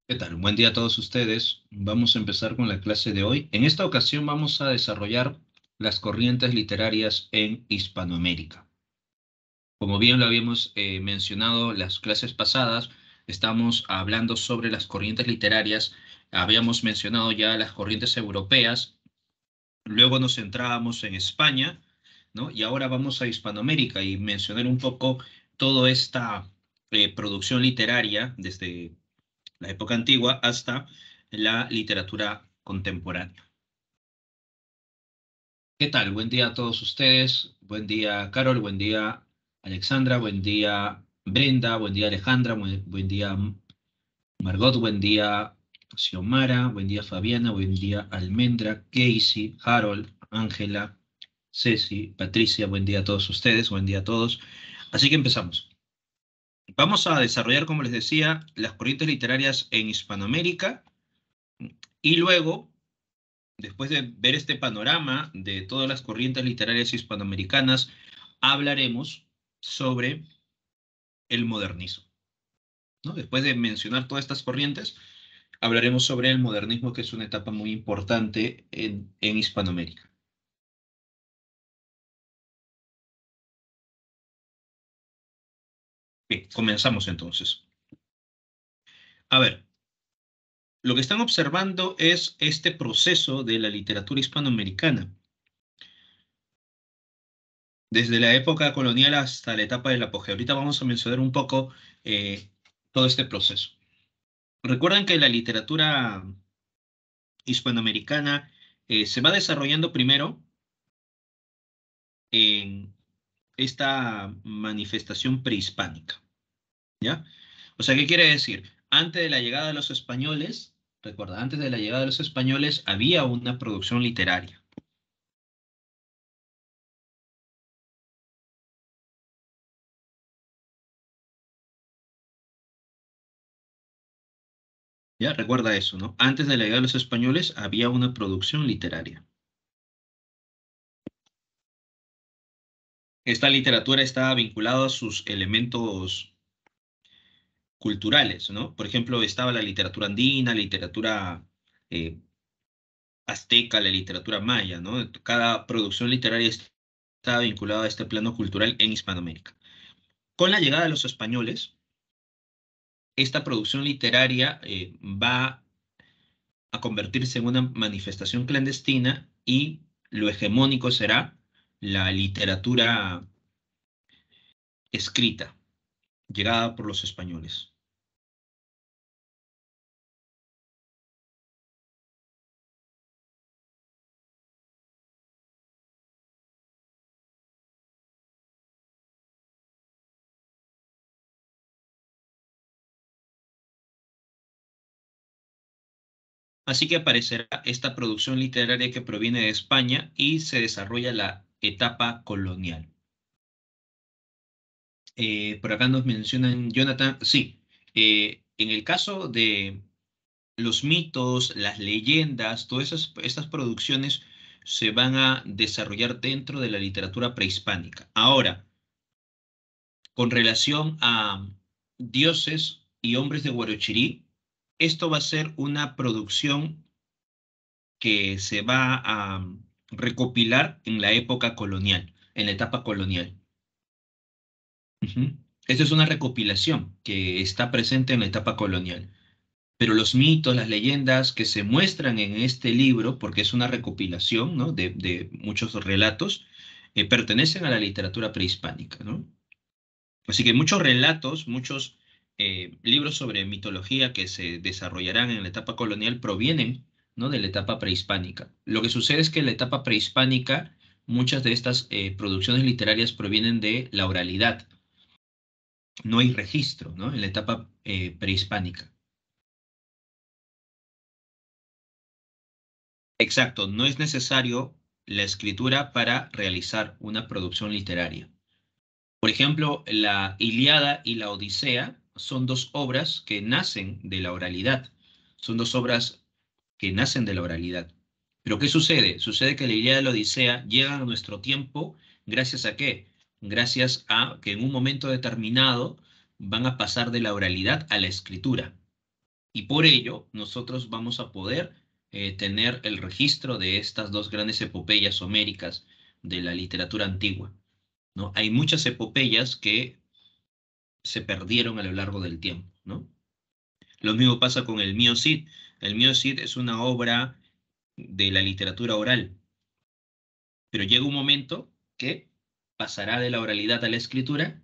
¿Qué tal? Buen día a todos ustedes. Vamos a empezar con la clase de hoy. En esta ocasión vamos a desarrollar las corrientes literarias en Hispanoamérica. Como bien lo habíamos mencionado las clases pasadas, estamos hablando sobre las corrientes literarias. Habíamos mencionado ya las corrientes europeas, luego nos centrábamos en España, ¿no? Y ahora vamos a Hispanoamérica y mencionar un poco toda esta producción literaria desde la época antigua hasta la literatura contemporánea. ¿Qué tal? Buen día a todos ustedes. Buen día, Carol. Buen día, Alexandra. Buen día, Brenda. Buen día, Alejandra. Buen día, Margot. Buen día, Xiomara. Buen día, Fabiana. Buen día, Almendra, Casey, Harold, Ángela, Ceci, Patricia. Buen día a todos ustedes. Buen día a todos. Así que empezamos. Vamos a desarrollar, como les decía, las corrientes literarias en Hispanoamérica y luego, después de ver este panorama de todas las corrientes literarias hispanoamericanas, hablaremos sobre el modernismo, ¿no? Después de mencionar todas estas corrientes, hablaremos sobre el modernismo, que es una etapa muy importante en Hispanoamérica. Bien, comenzamos entonces. A ver, lo que están observando es este proceso de la literatura hispanoamericana, desde la época colonial hasta la etapa del apogeo. Ahorita vamos a mencionar un poco todo este proceso. Recuerden que la literatura hispanoamericana se va desarrollando primero en esta manifestación prehispánica, ¿ya? O sea, ¿qué quiere decir? Antes de la llegada de los españoles, recuerda, antes de la llegada de los españoles había una producción literaria, ¿ya? Recuerda eso, ¿no? Antes de la llegada de los españoles había una producción literaria. Esta literatura estaba vinculada a sus elementos culturales, ¿no? Por ejemplo, estaba la literatura andina, literatura eh, azteca, la literatura maya, ¿no? Cada producción literaria estaba vinculada a este plano cultural en Hispanoamérica. Con la llegada de los españoles, esta producción literaria va a convertirse en una manifestación clandestina y lo hegemónico será la literatura escrita, llegada por los españoles. Así que aparecerá esta producción literaria que proviene de España y se desarrolla la etapa colonial. Por acá nos mencionan, Jonathan, sí, en el caso de los mitos, las leyendas, todas estas producciones se van a desarrollar dentro de la literatura prehispánica. Ahora, con relación a dioses y hombres de Huarochirí, esto va a ser una producción que se va a recopilar en la época colonial, en la etapa colonial. Ujú. Esta es una recopilación que está presente en la etapa colonial. Pero los mitos, las leyendas que se muestran en este libro, porque es una recopilación, ¿no? de muchos relatos, pertenecen a la literatura prehispánica, ¿no? Así que muchos relatos, muchos libros sobre mitología que se desarrollarán en la etapa colonial provienen, ¿no? de la etapa prehispánica. Lo que sucede es que en la etapa prehispánica muchas de estas producciones literarias provienen de la oralidad. No hay registro, ¿no? en la etapa prehispánica. Exacto, no es necesario la escritura para realizar una producción literaria. Por ejemplo, la Ilíada y la Odisea son dos obras que nacen de la oralidad. Son dos obras que nacen de la oralidad. Pero ¿qué sucede? Sucede que la Ilíada y la Odisea llegan a nuestro tiempo gracias a qué? Gracias a que en un momento determinado van a pasar de la oralidad a la escritura. Y por ello, nosotros vamos a poder tener el registro de estas dos grandes epopeyas homéricas de la literatura antigua, ¿no? Hay muchas epopeyas que se perdieron a lo largo del tiempo, ¿no? Lo mismo pasa con el Mío Cid. El Mío Cid es una obra de la literatura oral, pero llega un momento que pasará de la oralidad a la escritura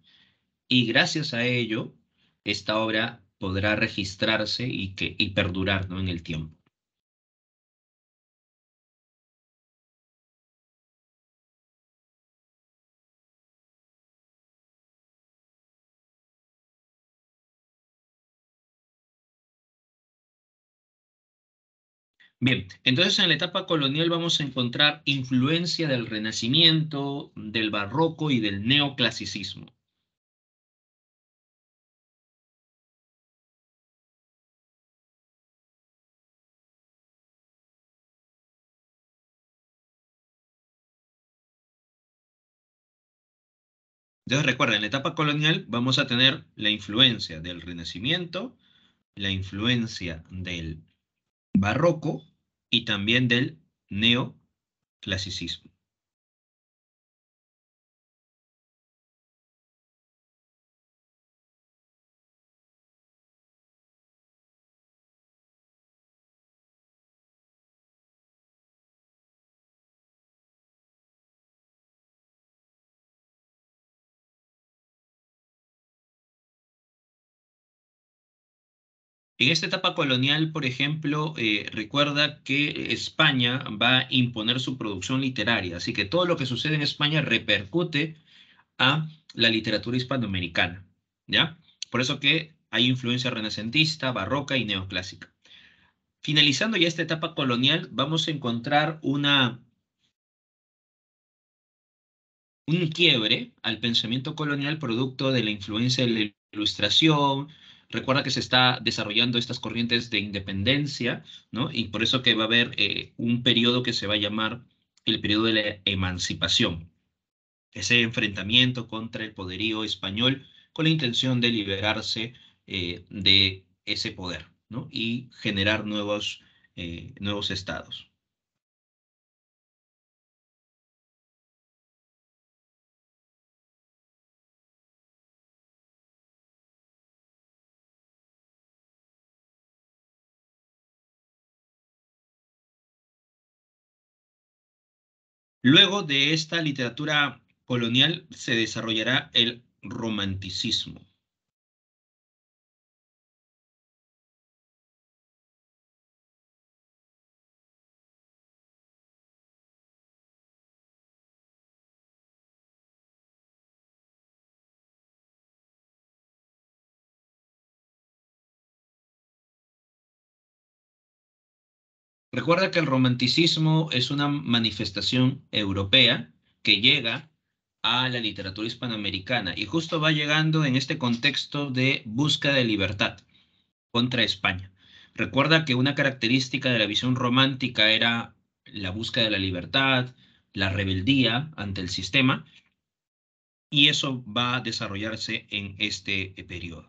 y gracias a ello esta obra podrá registrarse y perdurar, ¿no? En el tiempo. Bien, entonces en la etapa colonial vamos a encontrar influencia del Renacimiento, del Barroco y del Neoclasicismo. Entonces recuerden, en la etapa colonial vamos a tener la influencia del Renacimiento, la influencia del Barroco y también del Neoclasicismo. En esta etapa colonial, por ejemplo, recuerda que España va a imponer su producción literaria, así que todo lo que sucede en España repercute a la literatura hispanoamericana, ¿ya? Por eso que hay influencia renacentista, barroca y neoclásica. Finalizando ya esta etapa colonial, vamos a encontrar un quiebre al pensamiento colonial producto de la influencia de la Ilustración. Recuerda que se está desarrollando estas corrientes de independencia, ¿no? Y por eso que va a haber un periodo que se va a llamar el periodo de la emancipación, ese enfrentamiento contra el poderío español con la intención de liberarse de ese poder, ¿no? Y generar nuevos estados. Luego de esta literatura colonial se desarrollará el romanticismo. Recuerda que el romanticismo es una manifestación europea que llega a la literatura hispanoamericana y justo va llegando en este contexto de búsqueda de libertad contra España. Recuerda que una característica de la visión romántica era la búsqueda de la libertad, la rebeldía ante el sistema, y eso va a desarrollarse en este periodo.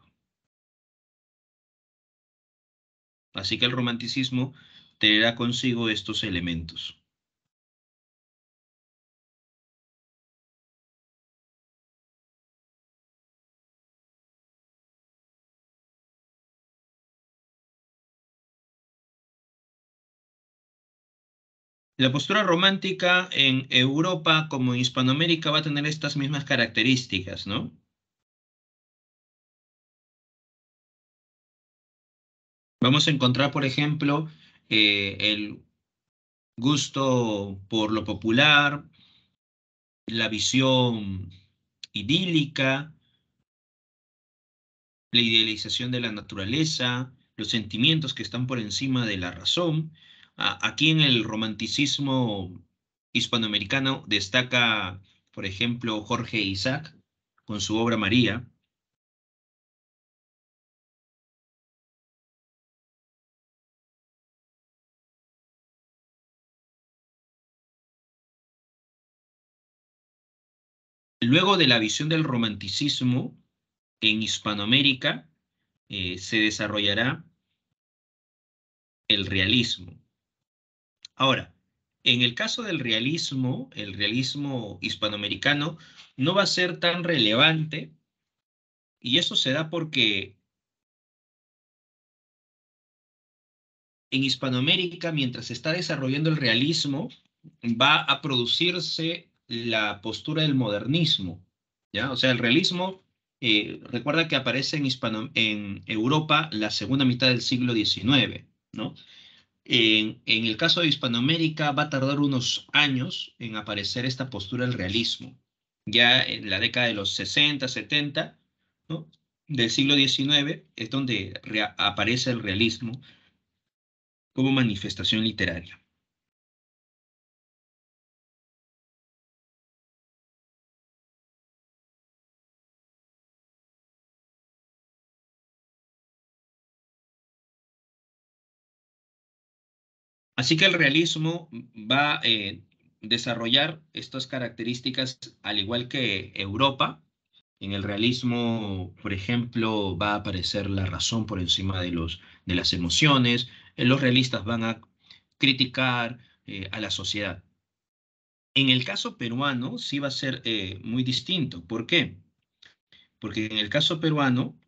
Así que el romanticismo traerá consigo estos elementos. La postura romántica en Europa como en Hispanoamérica va a tener estas mismas características, ¿no? Vamos a encontrar, por ejemplo, el gusto por lo popular, la visión idílica, la idealización de la naturaleza, los sentimientos que están por encima de la razón. Aquí en el romanticismo hispanoamericano destaca, por ejemplo, Jorge Isaac con su obra María. Luego de la visión del romanticismo en Hispanoamérica, se desarrollará el realismo. Ahora, en el caso del realismo, el realismo hispanoamericano no va a ser tan relevante y eso se da porque en Hispanoamérica, mientras se está desarrollando el realismo, va a producirse la postura del modernismo, ¿ya? O sea, el realismo, recuerda que aparece en Europa la segunda mitad del siglo XIX, ¿no? En el caso de Hispanoamérica va a tardar unos años en aparecer esta postura del realismo. Ya en la década de los 60, 70, ¿no? Del siglo XIX es donde aparece el realismo como manifestación literaria. Así que el realismo va a desarrollar estas características al igual que Europa. En el realismo, por ejemplo, va a aparecer la razón por encima de las emociones. Los realistas van a criticar a la sociedad. En el caso peruano sí va a ser muy distinto. ¿Por qué? Porque en el caso peruano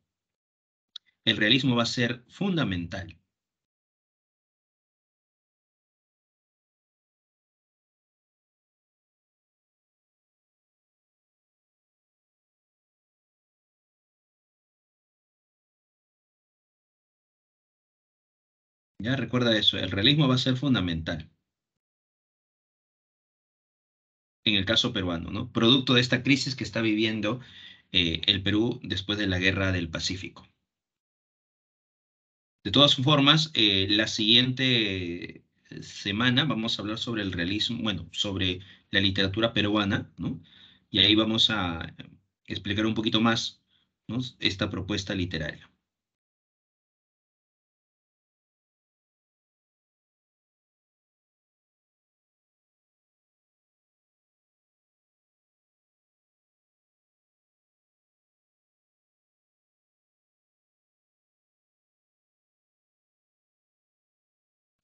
el realismo va a ser fundamental. Ya recuerda eso, el realismo va a ser fundamental en el caso peruano, ¿no? Producto de esta crisis que está viviendo el Perú después de la Guerra del Pacífico. De todas formas, la siguiente semana vamos a hablar sobre el realismo, bueno, sobre la literatura peruana, ¿no? Y ahí vamos a explicar un poquito más, ¿no? Esta propuesta literaria.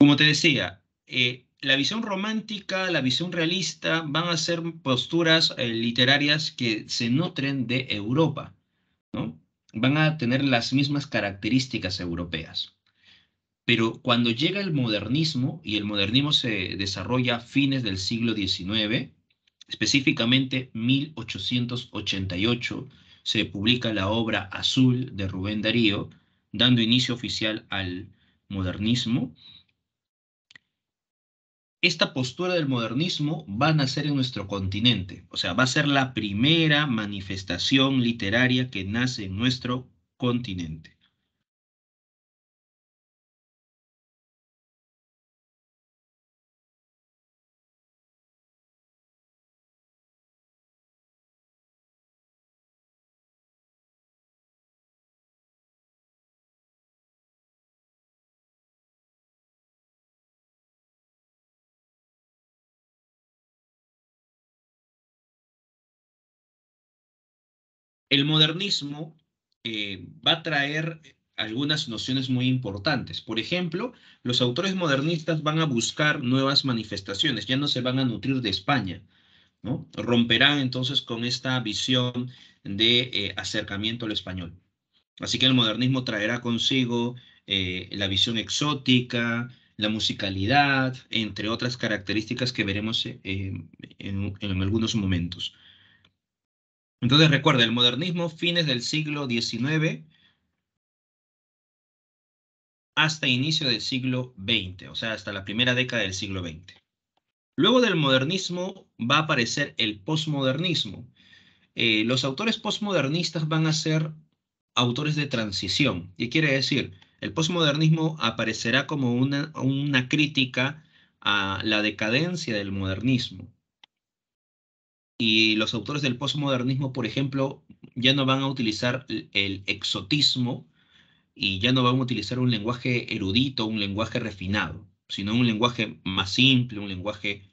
Como te decía, la visión romántica, la visión realista van a ser posturas literarias que se nutren de Europa, ¿no? Van a tener las mismas características europeas. Pero cuando llega el modernismo, y el modernismo se desarrolla a fines del siglo XIX, específicamente 1888, se publica la obra Azul de Rubén Darío, dando inicio oficial al modernismo. Esta postura del modernismo va a nacer en nuestro continente, o sea, va a ser la primera manifestación literaria que nace en nuestro continente. El modernismo va a traer algunas nociones muy importantes. Por ejemplo, los autores modernistas van a buscar nuevas manifestaciones, ya no se van a nutrir de España, ¿no? Romperán entonces con esta visión de acercamiento al español. Así que el modernismo traerá consigo la visión exótica, la musicalidad, entre otras características que veremos en algunos momentos. Entonces recuerda, el modernismo, fines del siglo XIX hasta inicio del siglo XX, o sea, hasta la primera década del siglo XX. Luego del modernismo va a aparecer el posmodernismo. Los autores posmodernistas van a ser autores de transición. ¿Qué quiere decir? El posmodernismo aparecerá como una crítica a la decadencia del modernismo. Y los autores del posmodernismo, por ejemplo, ya no van a utilizar el exotismo y ya no van a utilizar un lenguaje erudito, un lenguaje refinado, sino un lenguaje más simple, un lenguaje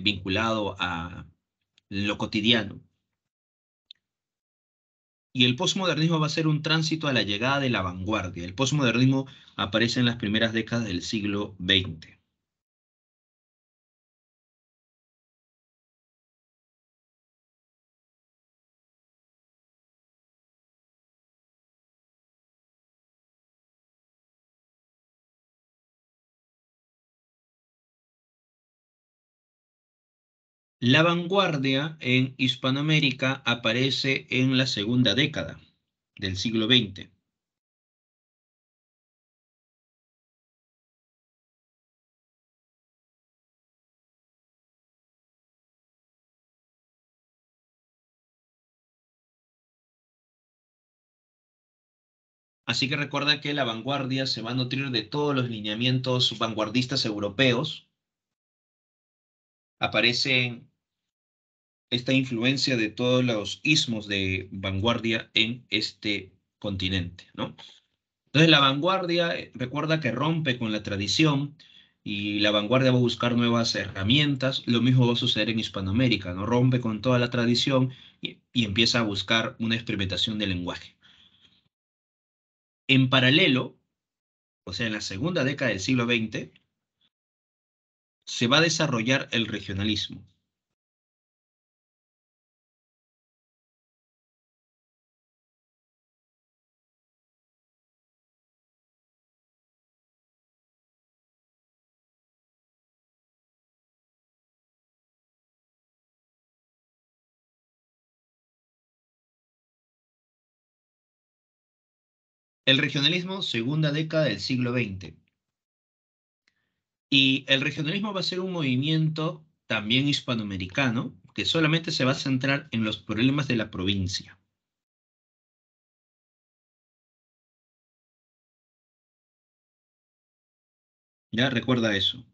vinculado a lo cotidiano. Y el posmodernismo va a ser un tránsito a la llegada de la vanguardia. El posmodernismo aparece en las primeras décadas del siglo XX. La vanguardia en Hispanoamérica aparece en la segunda década del siglo XX. Así que recuerda que la vanguardia se va a nutrir de todos los lineamientos vanguardistas europeos. Aparece esta influencia de todos los ismos de vanguardia en este continente, ¿no? Entonces la vanguardia, recuerda que rompe con la tradición y la vanguardia va a buscar nuevas herramientas. Lo mismo va a suceder en Hispanoamérica, ¿no? Rompe con toda la tradición y empieza a buscar una experimentación del lenguaje. En paralelo, o sea, en la segunda década del siglo XX, se va a desarrollar el regionalismo. El regionalismo, segunda década del siglo XX. Y el regionalismo va a ser un movimiento también hispanoamericano que solamente se va a centrar en los problemas de la provincia. Ya recuerda eso.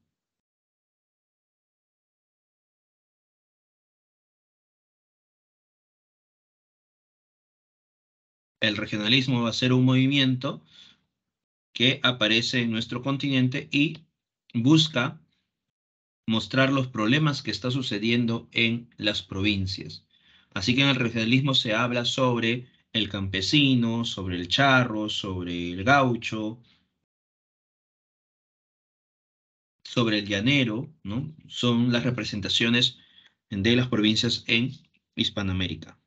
El regionalismo va a ser un movimiento que aparece en nuestro continente y busca mostrar los problemas que está sucediendo en las provincias. Así que en el regionalismo se habla sobre el campesino, sobre el charro, sobre el gaucho, sobre el llanero, ¿no? Son las representaciones de las provincias en Hispanoamérica.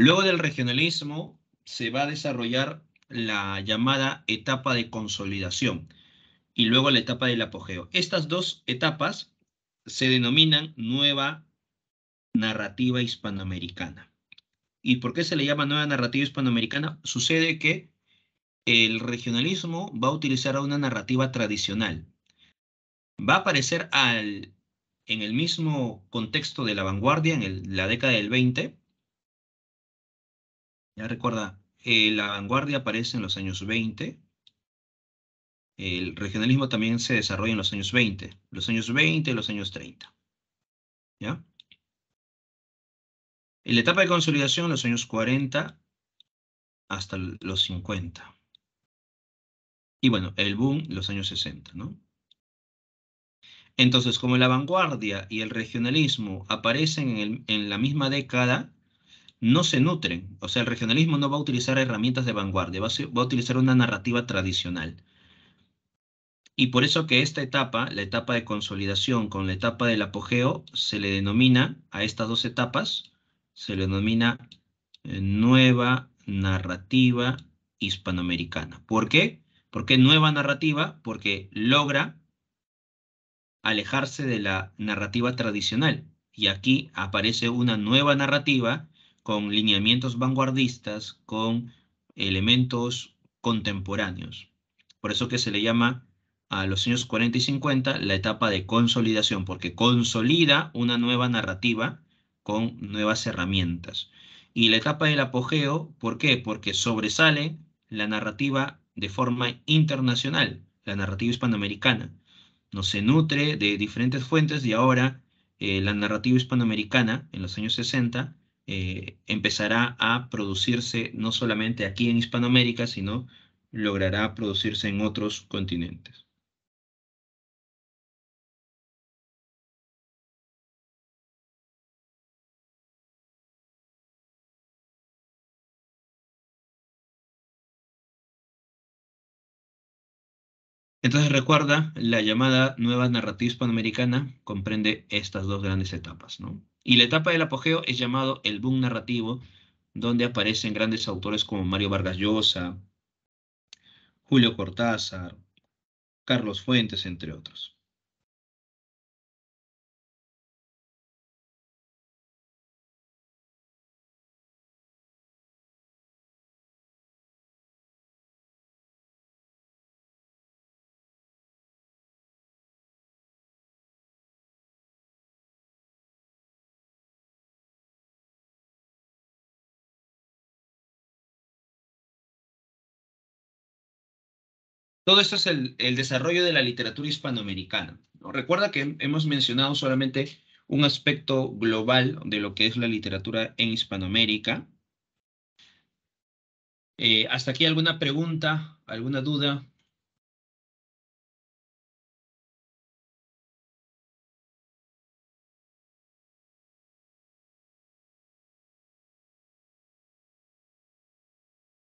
Luego del regionalismo se va a desarrollar la llamada etapa de consolidación y luego la etapa del apogeo. Estas dos etapas se denominan nueva narrativa hispanoamericana. ¿Y por qué se le llama nueva narrativa hispanoamericana? Sucede que el regionalismo va a utilizar una narrativa tradicional. Va a aparecer en el mismo contexto de la vanguardia, en la década del 20. Ya recuerda, la vanguardia aparece en los años 20. El regionalismo también se desarrolla en los años 20 y los años 30. ¿Ya? En la etapa de consolidación, los años 40 hasta los 50. Y bueno, el boom, los años 60, ¿no? Entonces, como la vanguardia y el regionalismo aparecen en la misma década, no se nutren. O sea, el regionalismo no va a utilizar herramientas de vanguardia, va a utilizar una narrativa tradicional. Y por eso que esta etapa, la etapa de consolidación con la etapa del apogeo, se le denomina a estas dos etapas, se le denomina nueva narrativa hispanoamericana. ¿Por qué? ¿Por qué nueva narrativa? Porque logra alejarse de la narrativa tradicional. Y aquí aparece una nueva narrativa con lineamientos vanguardistas, con elementos contemporáneos. Por eso que se le llama a los años 40 y 50 la etapa de consolidación, porque consolida una nueva narrativa con nuevas herramientas. Y la etapa del apogeo, ¿por qué? Porque sobresale la narrativa de forma internacional, la narrativa hispanoamericana, no se nutre de diferentes fuentes y ahora la narrativa hispanoamericana en los años 60 empezará a producirse no solamente aquí en Hispanoamérica, sino logrará producirse en otros continentes. Entonces recuerda, la llamada nueva narrativa hispanoamericana comprende estas dos grandes etapas, ¿no? Y la etapa del apogeo es llamado el boom narrativo, donde aparecen grandes autores como Mario Vargas Llosa, Julio Cortázar, Carlos Fuentes, entre otros. Todo esto es el desarrollo de la literatura hispanoamericana, ¿no? Recuerda que hemos mencionado solamente un aspecto global de lo que es la literatura en Hispanoamérica. ¿Hasta aquí alguna pregunta, alguna duda?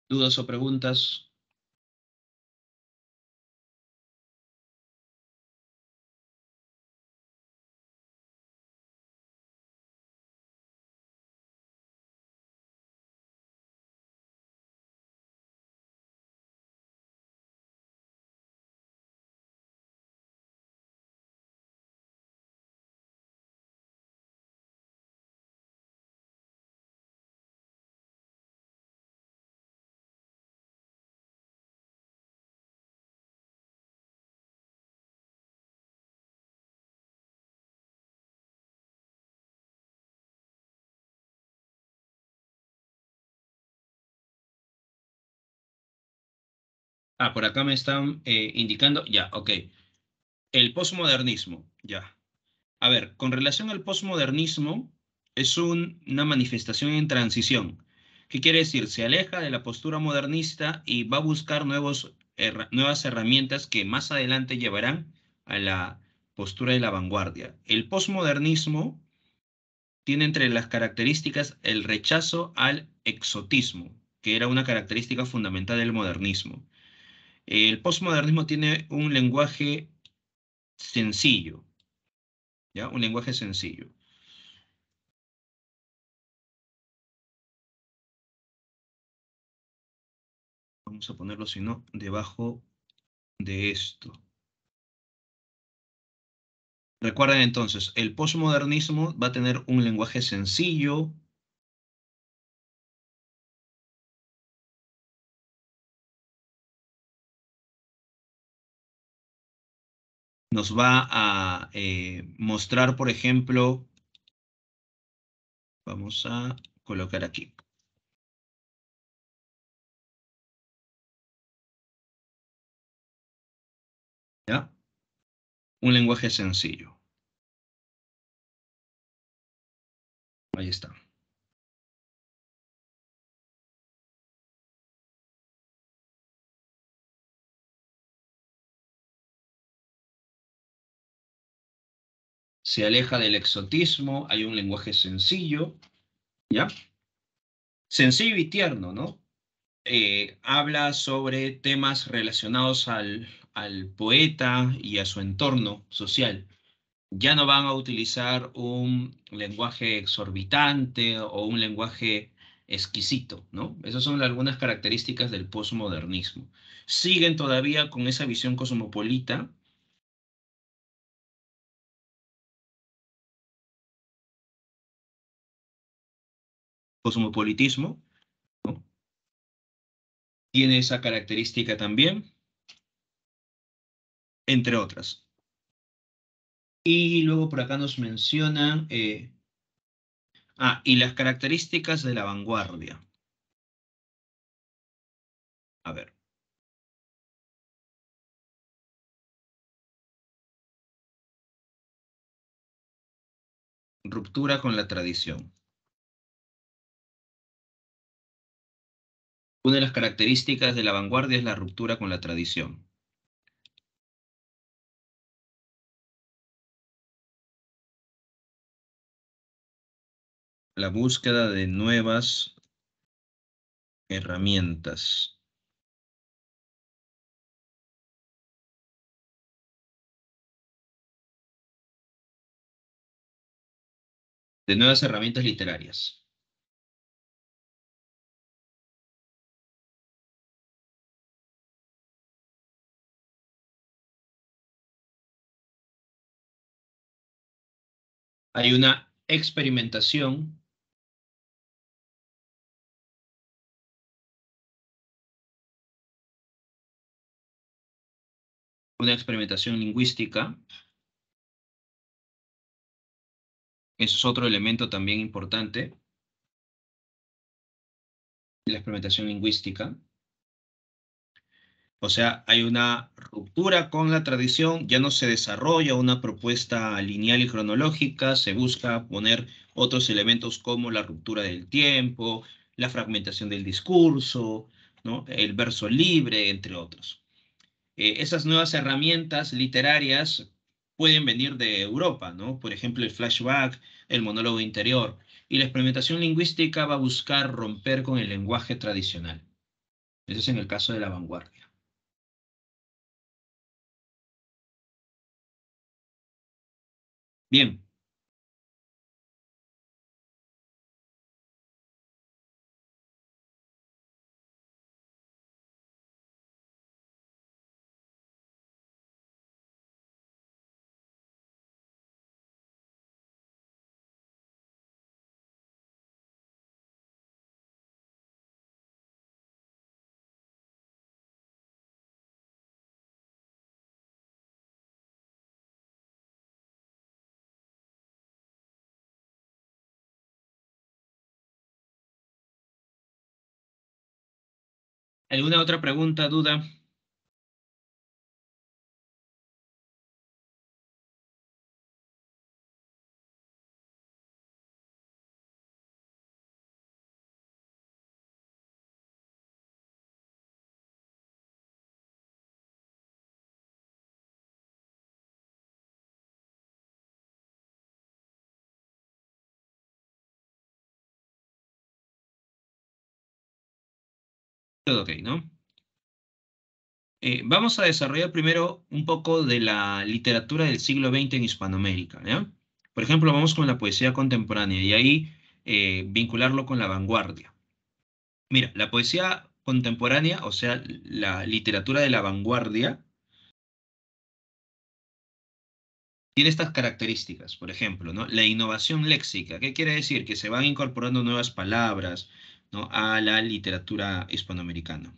¿Dudas o preguntas? Ah, por acá me están indicando, ya, ok. El posmodernismo, ya. A ver, con relación al posmodernismo, es una manifestación en transición. ¿Qué quiere decir? Se aleja de la postura modernista y va a buscar nuevas herramientas que más adelante llevarán a la postura de la vanguardia. El posmodernismo tiene entre las características el rechazo al exotismo, que era una característica fundamental del modernismo. El posmodernismo tiene un lenguaje sencillo, ¿ya? Un lenguaje sencillo. Vamos a ponerlo, si no, debajo de esto. Recuerden entonces, el posmodernismo va a tener un lenguaje sencillo, nos va a mostrar, por ejemplo, vamos a colocar aquí, ¿ya? Un lenguaje sencillo. Ahí está. Se aleja del exotismo, hay un lenguaje sencillo, ¿ya? Sencillo y tierno, ¿no? Habla sobre temas relacionados al poeta y a su entorno social. Ya no van a utilizar un lenguaje exorbitante o un lenguaje exquisito, ¿no? Esas son algunas características del posmodernismo. Siguen todavía con esa visión cosmopolita, cosmopolitismo, ¿no? Tiene esa característica también, entre otras. Y luego por acá nos mencionan, y las características de la vanguardia. A ver. Ruptura con la tradición. Una de las características de la vanguardia es la ruptura con la tradición. La búsqueda de nuevas herramientas. De nuevas herramientas literarias. Hay una experimentación lingüística. Eso es otro elemento también importante, la experimentación lingüística. O sea, hay una ruptura con la tradición, ya no se desarrolla una propuesta lineal y cronológica, se busca poner otros elementos como la ruptura del tiempo, la fragmentación del discurso, ¿no? El verso libre, entre otros. Esas nuevas herramientas literarias pueden venir de Europa, ¿no? Por ejemplo, el flashback, el monólogo interior, y la experimentación lingüística va a buscar romper con el lenguaje tradicional. Eso es en el caso de la vanguardia. Bien, ¿alguna otra pregunta, duda? Todo ok, ¿no? Vamos a desarrollar primero un poco de la literatura del siglo XX en Hispanoamérica, ¿ya? Por ejemplo, vamos con la poesía contemporánea y ahí vincularlo con la vanguardia. Mira, la poesía contemporánea, o sea, la literatura de la vanguardia, tiene estas características, por ejemplo, ¿no? La innovación léxica. ¿Qué quiere decir? Que se van incorporando nuevas palabras, ¿no? A la literatura hispanoamericana.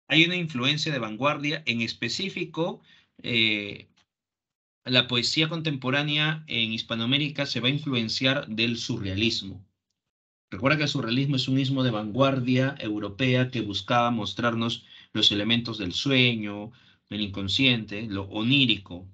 Hay una influencia de vanguardia, en específico, eh, la poesía contemporánea en Hispanoamérica se va a influenciar del surrealismo. Recuerda que el surrealismo es un ismo de vanguardia europea que buscaba mostrarnos los elementos del sueño, del inconsciente, lo onírico.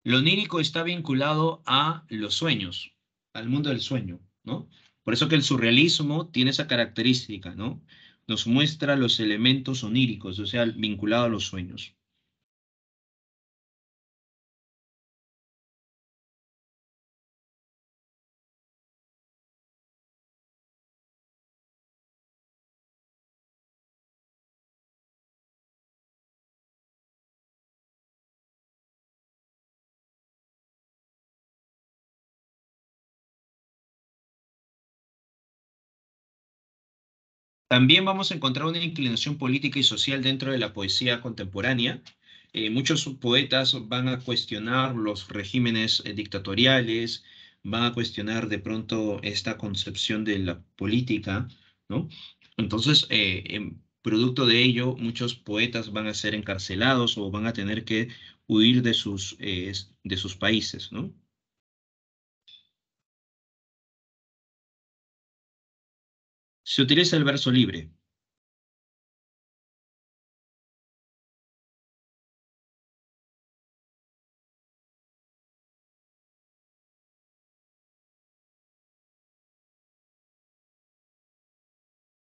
Lo onírico está vinculado a los sueños, al mundo del sueño, ¿no? Por eso que el surrealismo tiene esa característica, ¿no? Nos muestra los elementos oníricos, o sea, vinculado a los sueños. También vamos a encontrar una inclinación política y social dentro de la poesía contemporánea. Muchos poetas van a cuestionar los regímenes dictatoriales, van a cuestionar de pronto esta concepción de la política, ¿no? Entonces, en producto de ello, muchos poetas van a ser encarcelados o van a tener que huir de sus países, ¿no? Se utiliza el verso libre.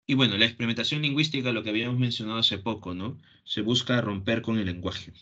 Y bueno, la experimentación lingüística, lo que habíamos mencionado hace poco, ¿no? Se busca romper con el lenguaje.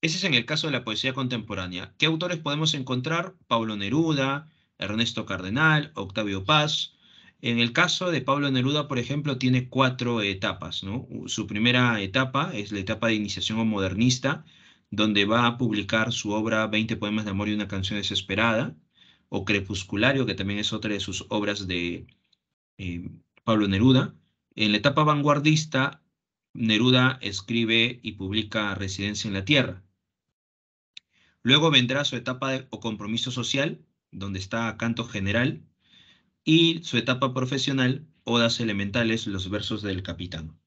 Ese es en el caso de la poesía contemporánea. ¿Qué autores podemos encontrar? Pablo Neruda, Ernesto Cardenal, Octavio Paz. En el caso de Pablo Neruda, por ejemplo, tiene cuatro etapas, ¿no? Su primera etapa es la etapa de iniciación o modernista, donde va a publicar su obra 20 poemas de amor y una canción desesperada, o Crepusculario, que también es otra de sus obras de eh, Pablo Neruda. En la etapa vanguardista, Neruda escribe y publica Residencia en la Tierra. Luego vendrá su etapa o compromiso social, donde está Canto General, y su etapa profesional, Odas Elementales, los versos del capitán.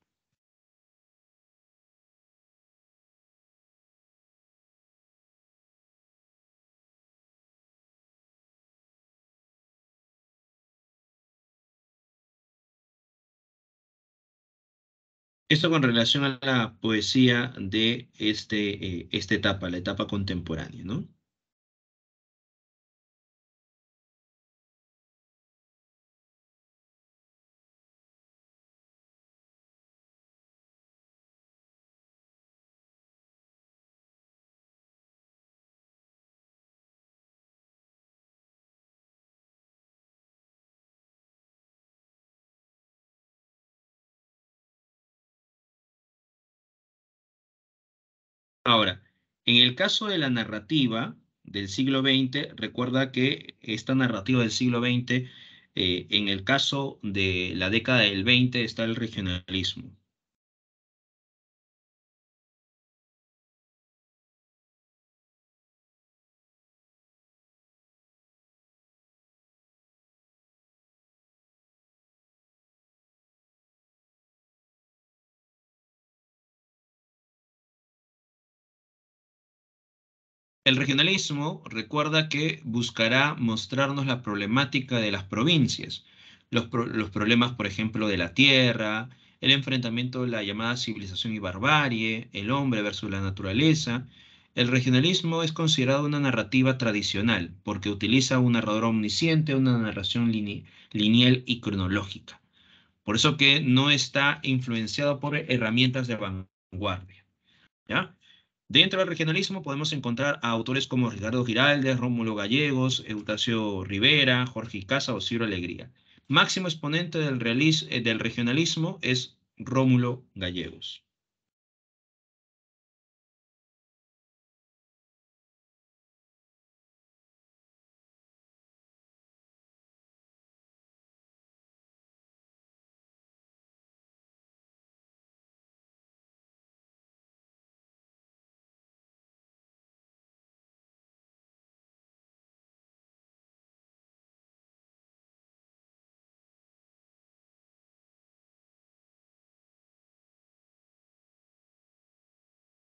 Esto con relación a la poesía de esta etapa, la etapa contemporánea, ¿no? Ahora, en el caso de la narrativa del siglo XX, recuerda que esta narrativa del siglo XX, en el caso de la década del 20 está el regionalismo. El regionalismo recuerda que buscará mostrarnos la problemática de las provincias, los problemas, por ejemplo, de la tierra, el enfrentamiento de la llamada civilización y barbarie, el hombre versus la naturaleza. El regionalismo es considerado una narrativa tradicional porque utiliza un narrador omnisciente, una narración lineal y cronológica. Por eso que no está influenciado por herramientas de vanguardia. ¿Ya? Dentro del regionalismo podemos encontrar a autores como Ricardo Giraldes, Rómulo Gallegos, Eustacio Rivera, Jorge Icaza o Ciro Alegría. Máximo exponente del regionalismo es Rómulo Gallegos.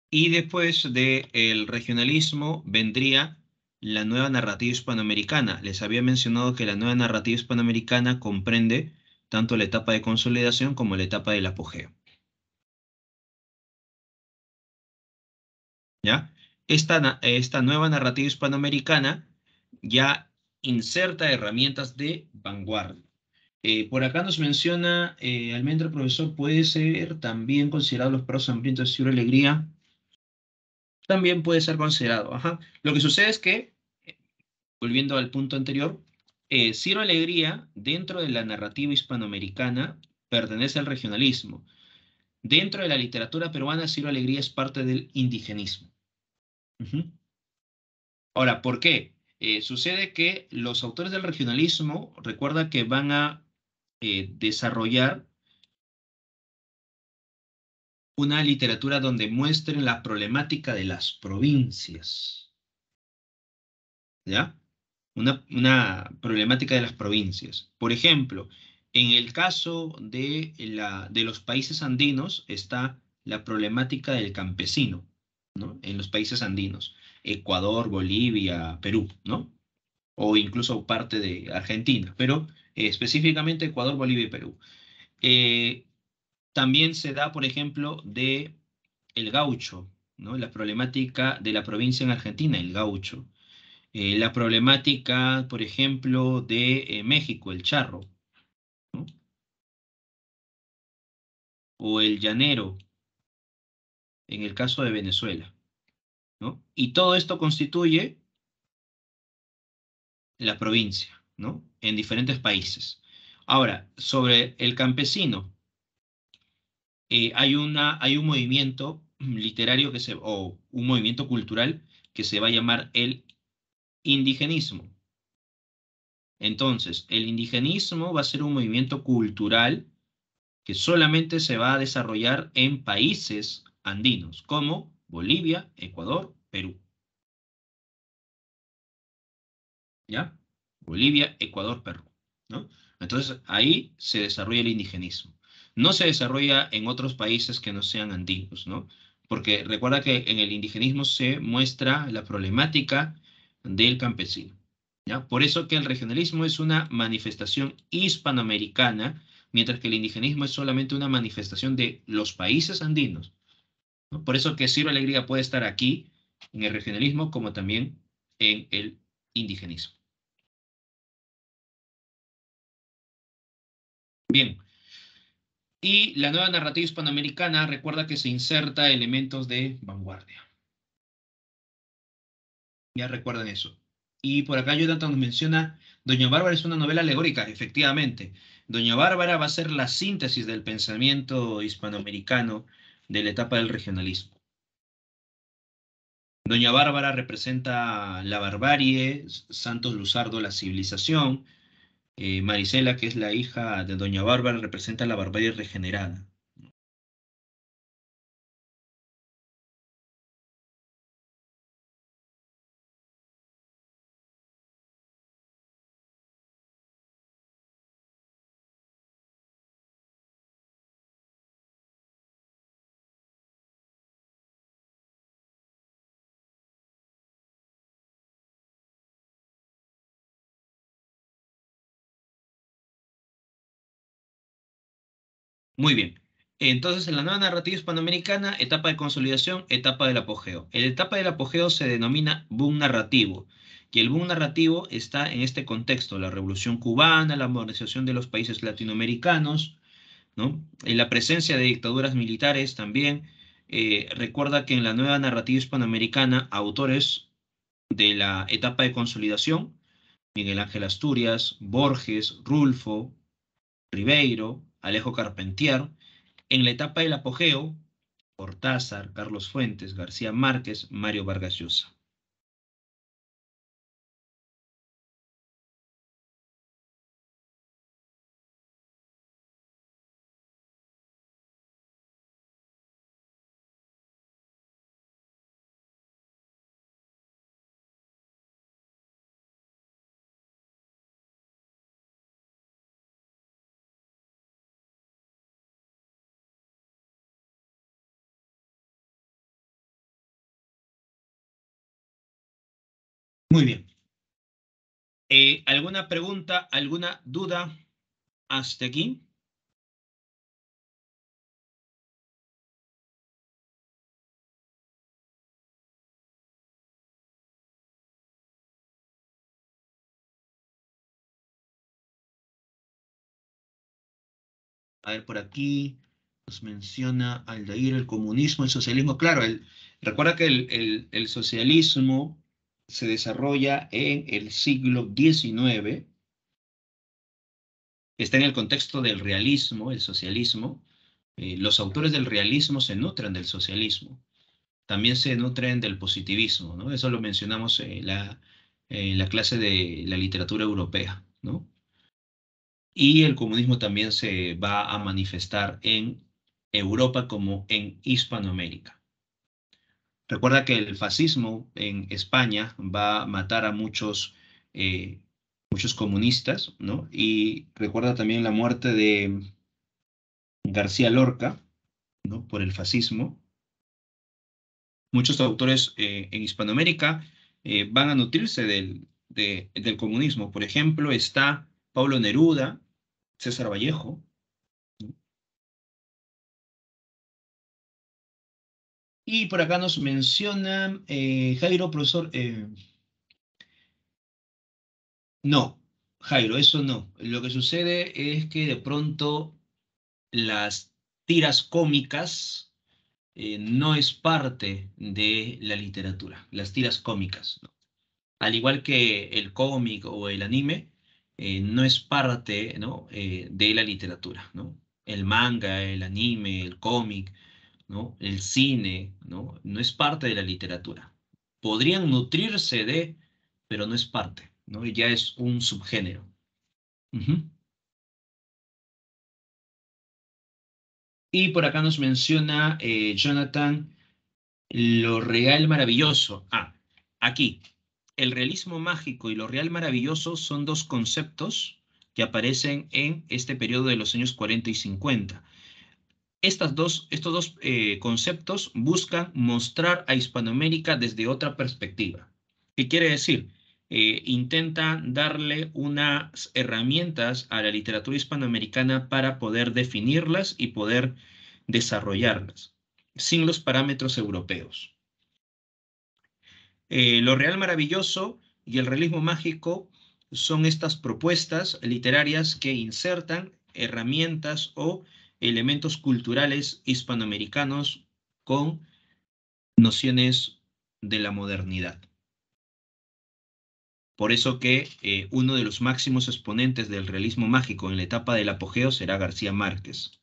Y después del regionalismo vendría la nueva narrativa hispanoamericana. Les había mencionado que la nueva narrativa hispanoamericana comprende tanto la etapa de consolidación como la etapa del apogeo. ¿Ya? Esta nueva narrativa hispanoamericana ya inserta herramientas de vanguardia. Por acá nos menciona, Almendra, profesor, puede ser también considerado los perros hambrientos de Ciro Alegría. También puede ser considerado. Ajá. Lo que sucede es que, volviendo al punto anterior, Ciro Alegría, dentro de la narrativa hispanoamericana, pertenece al regionalismo. Dentro de la literatura peruana, Ciro Alegría es parte del indigenismo. Ujú. Ahora, ¿por qué? Sucede que los autores del regionalismo, recuerda que van a desarrollar una literatura donde muestren la problemática de las provincias, ¿ya? Una problemática de las provincias. Por ejemplo, en el caso de los países andinos está la problemática del campesino, ¿no? En los países andinos, Ecuador, Bolivia, Perú, ¿no? O incluso parte de Argentina, pero específicamente Ecuador, Bolivia y Perú. Eh, También se da, por ejemplo, de el gaucho, ¿no? La problemática de la provincia en Argentina, el gaucho. La problemática, por ejemplo, de México, el charro, ¿no? O el llanero, en el caso de Venezuela, ¿no? Y todo esto constituye la provincia, ¿no? En diferentes países. Ahora, sobre el campesino, hay un movimiento literario o un movimiento cultural que se va a llamar el indigenismo. Entonces, el indigenismo va a ser un movimiento cultural que solamente se va a desarrollar en países andinos, como Bolivia, Ecuador, Perú. ¿Ya? Bolivia, Ecuador, Perú, ¿no? Entonces, ahí se desarrolla el indigenismo. No se desarrolla en otros países que no sean andinos, ¿no? Porque recuerda que en el indigenismo se muestra la problemática del campesino, ¿ya? Por eso que el regionalismo es una manifestación hispanoamericana, mientras que el indigenismo es solamente una manifestación de los países andinos, ¿no? Por eso que Ciro Alegría puede estar aquí en el regionalismo como también en el indigenismo. Bien, y la nueva narrativa hispanoamericana recuerda que se inserta elementos de vanguardia. Ya recuerdan eso. Y por acá Jonathan nos menciona, Doña Bárbara es una novela alegórica, efectivamente. Doña Bárbara va a ser la síntesis del pensamiento hispanoamericano de la etapa del regionalismo. Doña Bárbara representa la barbarie, Santos Luzardo la civilización, Marisela, que es la hija de Doña Bárbara, representa la barbarie regenerada. Muy bien. Entonces, en la nueva narrativa hispanoamericana, etapa de consolidación, etapa del apogeo. La etapa del apogeo se denomina boom narrativo, y el boom narrativo está en este contexto, la revolución cubana, la modernización de los países latinoamericanos, ¿no? En la presencia de dictaduras militares también. Recuerda que en la nueva narrativa hispanoamericana, autores de la etapa de consolidación, Miguel Ángel Asturias, Borges, Rulfo, Ribeiro, Alejo Carpentier. En la etapa del apogeo, Cortázar, Carlos Fuentes, García Márquez, Mario Vargas Llosa. Muy bien. ¿Alguna pregunta, alguna duda hasta aquí? A ver, por aquí nos menciona Aldair el comunismo, el socialismo. Claro, recuerda que el socialismo se desarrolla en el siglo XIX, está en el contexto del realismo, el socialismo, Los autores del realismo se nutren del socialismo, también se nutren del positivismo, ¿no? Eso lo mencionamos en la clase de la literatura europea, ¿no? Y el comunismo también se va a manifestar en Europa como en Hispanoamérica. Recuerda que el fascismo en España va a matar a muchos comunistas, ¿no? Y recuerda también la muerte de García Lorca, ¿no? Por el fascismo. Muchos autores en Hispanoamérica van a nutrirse del comunismo. Por ejemplo, está Pablo Neruda, César Vallejo. Y por acá nos menciona Jairo, profesor. No, Jairo, eso no. Lo que sucede es que de pronto las tiras cómicas no es parte de la literatura, las tiras cómicas, ¿no? Al igual que el cómic o el anime, no es parte, ¿no? De la literatura, ¿no? El manga, el anime, el cómic, ¿no? El cine, ¿no? No es parte de la literatura. Podrían nutrirse de, pero no es parte, ¿no? Y ya es un subgénero. Ujú. Y por acá nos menciona Jonathan lo real maravilloso. Ah, aquí, el realismo mágico y lo real maravilloso son dos conceptos que aparecen en este periodo de los años 40 y 50. Estos dos conceptos buscan mostrar a Hispanoamérica desde otra perspectiva. ¿Qué quiere decir? Intentan darle unas herramientas a la literatura hispanoamericana para poder definirlas y poder desarrollarlas sin los parámetros europeos. Lo real maravilloso y el realismo mágico son estas propuestas literarias que insertan herramientas o elementos culturales hispanoamericanos con nociones de la modernidad. Por eso que uno de los máximos exponentes del realismo mágico en la etapa del apogeo será García Márquez,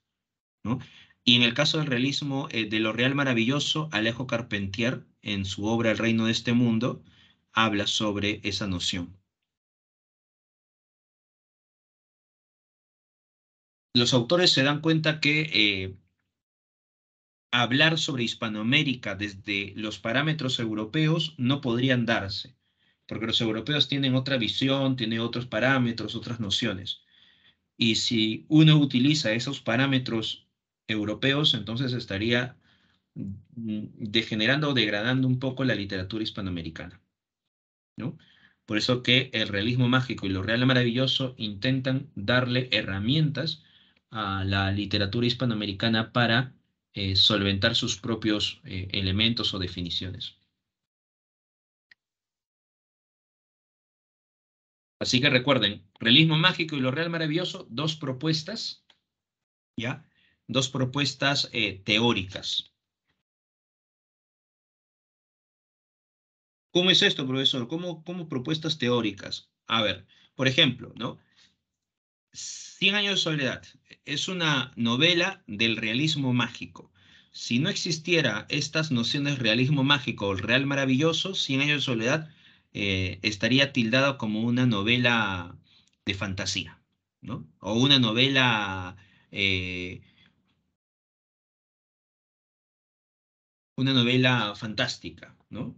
¿no? Y en el caso del realismo, de lo real maravilloso, Alejo Carpentier, en su obra El reino de este mundo, habla sobre esa noción. Los autores se dan cuenta que hablar sobre Hispanoamérica desde los parámetros europeos no podrían darse, porque los europeos tienen otra visión, tienen otros parámetros, otras nociones. Y si uno utiliza esos parámetros europeos, entonces estaría degenerando o degradando un poco la literatura hispanoamericana, ¿no? Por eso que el realismo mágico y lo real maravilloso intentan darle herramientas a la literatura hispanoamericana para solventar sus propios elementos o definiciones. Así que recuerden, realismo mágico y lo real maravilloso, dos propuestas, ¿ya? Dos propuestas teóricas. ¿Cómo es esto, profesor? ¿Cómo propuestas teóricas? A ver, por ejemplo, ¿no? Cien años de soledad es una novela del realismo mágico. Si no existiera estas nociones realismo mágico o el real maravilloso, Cien años de soledad estaría tildado como de fantasía, ¿no? O eh, una novela fantástica, ¿no?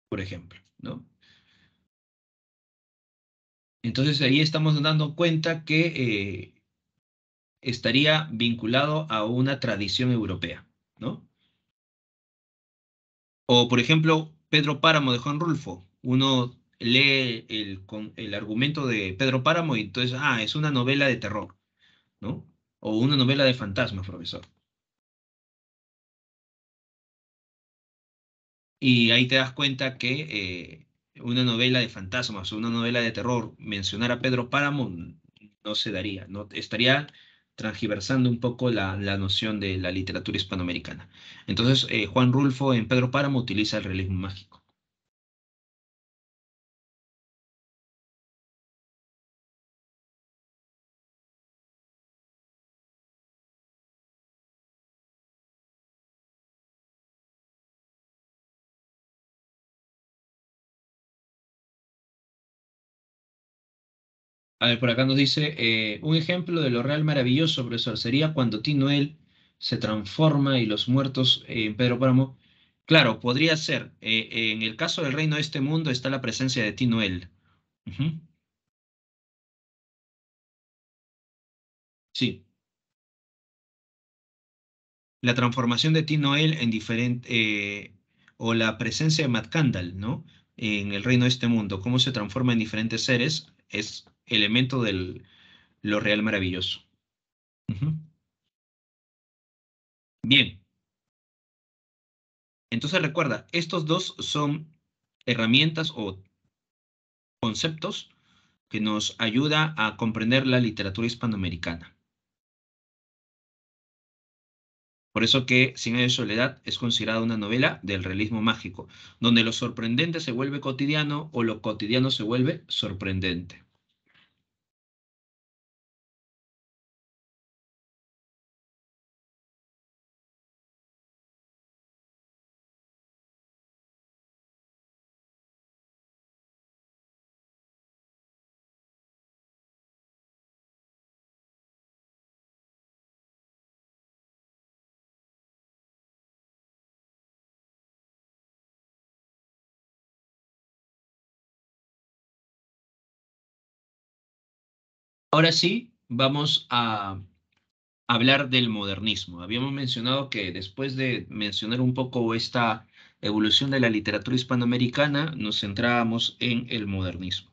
Por ejemplo, ¿no? Entonces ahí estamos dando cuenta que estaría vinculado a una tradición europea, ¿no? O, por ejemplo, Pedro Páramo de Juan Rulfo. Uno lee el argumento de Pedro Páramo y entonces, es una novela de terror, ¿no? O una novela de fantasmas, profesor. Y ahí te das cuenta que una novela de fantasmas o una novela de terror, mencionar a Pedro Páramo no se daría, ¿no? Estaría transgiversando un poco la noción de la literatura hispanoamericana. Entonces, Juan Rulfo en Pedro Páramo utiliza el realismo mágico. A ver, por acá nos dice, un ejemplo de lo real maravilloso, profesor, sería cuando Tinoel se transforma y los muertos en Pedro Páramo. Claro, podría ser. En el caso del reino de este mundo está la presencia de Tinoel. Ujú. Sí, la transformación de Tinoel en diferente, o la presencia de Matkandal, ¿no? En el reino de este mundo, cómo se transforma en diferentes seres, es elemento de lo real maravilloso. Ujú. Bien, entonces recuerda, estos dos son herramientas o conceptos que nos ayuda a comprender la literatura hispanoamericana. Por eso que Cien años de soledad es considerada una novela del realismo mágico, donde lo sorprendente se vuelve cotidiano o lo cotidiano se vuelve sorprendente. Ahora sí, vamos a hablar del modernismo. Habíamos mencionado que después de mencionar un poco esta evolución de la literatura hispanoamericana, nos centrábamos en el modernismo.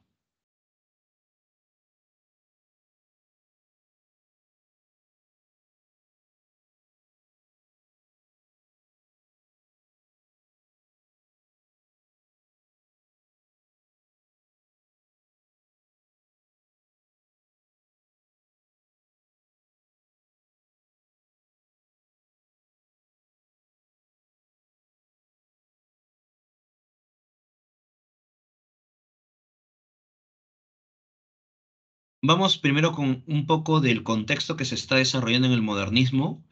Vamos primero con un poco del contexto que se está desarrollando en el modernismo.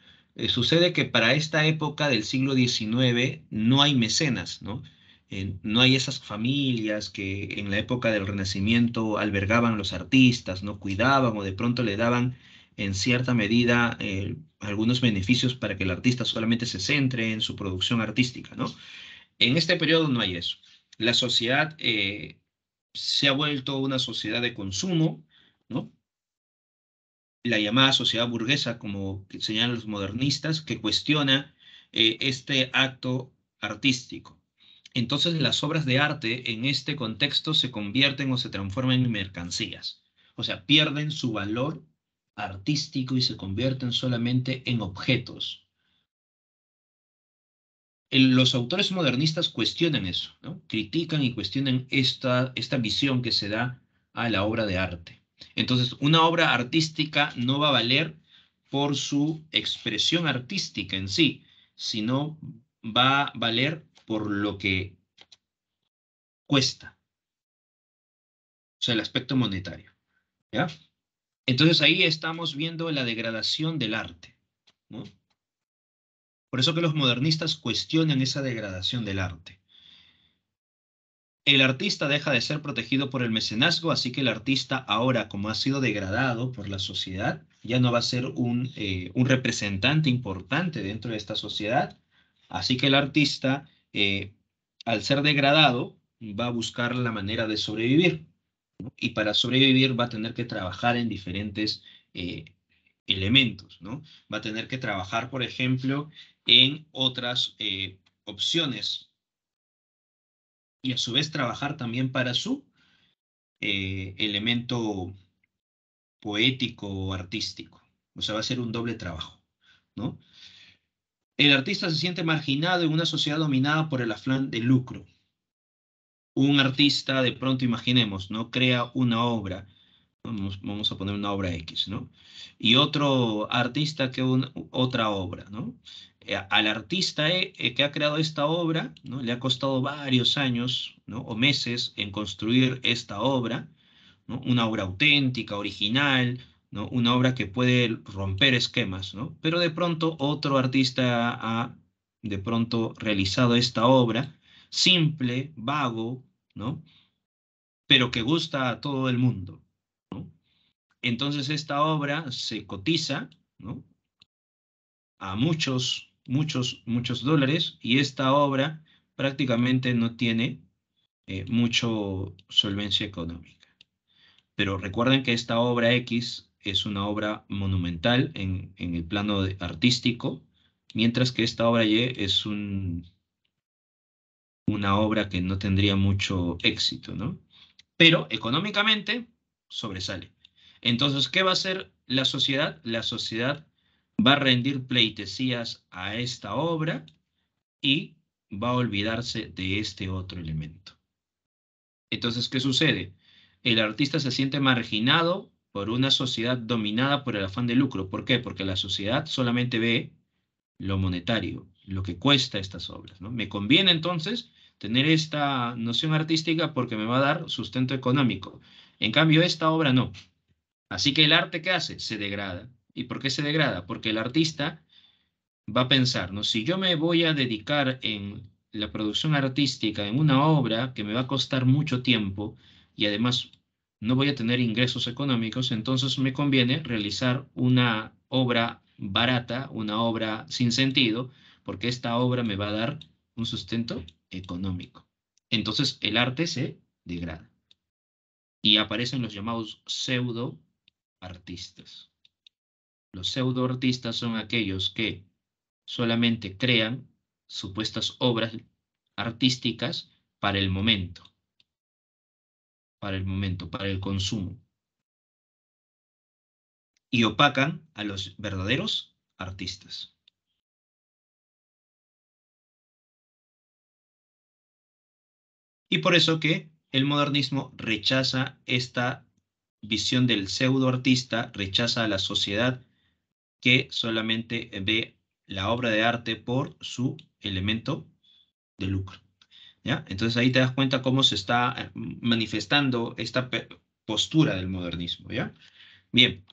Sucede que para esta época del siglo XIX no hay mecenas, ¿no? No hay esas familias que en la época del Renacimiento albergaban los artistas, ¿no? Cuidaban o de pronto le daban en cierta medida algunos beneficios para que el artista solamente se centre en su producción artística, ¿no? En este periodo no hay eso. La sociedad se ha vuelto una sociedad de consumo, ¿no? La llamada sociedad burguesa, como que señalan los modernistas, que cuestiona este acto artístico. Entonces las obras de arte en este contexto se convierten o se transforman en mercancías, o sea, pierden su valor artístico y se convierten solamente en objetos. Los autores modernistas cuestionan eso, ¿no? Critican y cuestionan esta visión que se da a la obra de arte. Entonces, una obra artística no va a valer por su expresión artística en sí, sino va a valer por lo que cuesta, o sea, el aspecto monetario, ¿ya? Entonces ahí estamos viendo la degradación del arte, ¿no? Por eso que los modernistas cuestionan esa degradación del arte. El artista deja de ser protegido por el mecenazgo, así que el artista ahora, como ha sido degradado por la sociedad, ya no va a ser un representante importante dentro de esta sociedad. Así que el artista, al ser degradado, va a buscar la manera de sobrevivir. Y para sobrevivir va a tener que trabajar en diferentes eh, elementos, ¿no? Va a tener que trabajar, por ejemplo, en otras opciones y a su vez trabajar también para su elemento poético o artístico. O sea, va a ser un doble trabajo, ¿no? El artista se siente marginado en una sociedad dominada por el afán de lucro. Un artista, de pronto imaginemos, ¿no? Crea una obra, vamos a poner una obra X, ¿no? Y otro artista que otra obra, ¿no? Al artista que ha creado esta obra, ¿no? Le ha costado varios años, ¿no? O meses en construir esta obra, ¿no? Una obra auténtica, original, ¿no? Una obra que puede romper esquemas, ¿no? Pero de pronto otro artista ha de pronto realizado esta obra simple, vago, ¿no? Pero que gusta a todo el mundo, ¿no? Entonces esta obra se cotiza, ¿no?, a muchos dólares, y esta obra prácticamente no tiene mucho solvencia económica. Pero recuerden que esta obra X es una obra monumental en el plano artístico, mientras que esta obra Y es una obra que no tendría mucho éxito, ¿no? Pero económicamente sobresale. Entonces, ¿qué va a hacer la sociedad? La sociedad va a rendir pleitesías a esta obra y va a olvidarse de este otro elemento. Entonces, ¿qué sucede? El artista se siente marginado por una sociedad dominada por el afán de lucro. ¿Por qué? Porque la sociedad solamente ve lo monetario, lo que cuesta estas obras, ¿no? Me conviene entonces tener esta noción artística porque me va a dar sustento económico. En cambio, esta obra no. Así que el arte, ¿qué hace? Se degrada. ¿Y por qué se degrada? Porque el artista va a pensar, ¿no? Si yo me voy a dedicar en la producción artística, en una obra que me va a costar mucho tiempo y además no voy a tener ingresos económicos, entonces me conviene realizar una obra barata, una obra sin sentido, porque esta obra me va a dar un sustento económico. Entonces el arte se degrada y aparecen los llamados pseudo artistas. Los pseudo artistas son aquellos que solamente crean supuestas obras artísticas para el consumo, y opacan a los verdaderos artistas. Y por eso que el modernismo rechaza esta visión del pseudo artista, rechaza a la sociedad que solamente ve la obra de arte por su elemento de lucro. ¿Ya? Entonces ahí te das cuenta cómo se está manifestando esta postura del modernismo, ¿ya? Bien,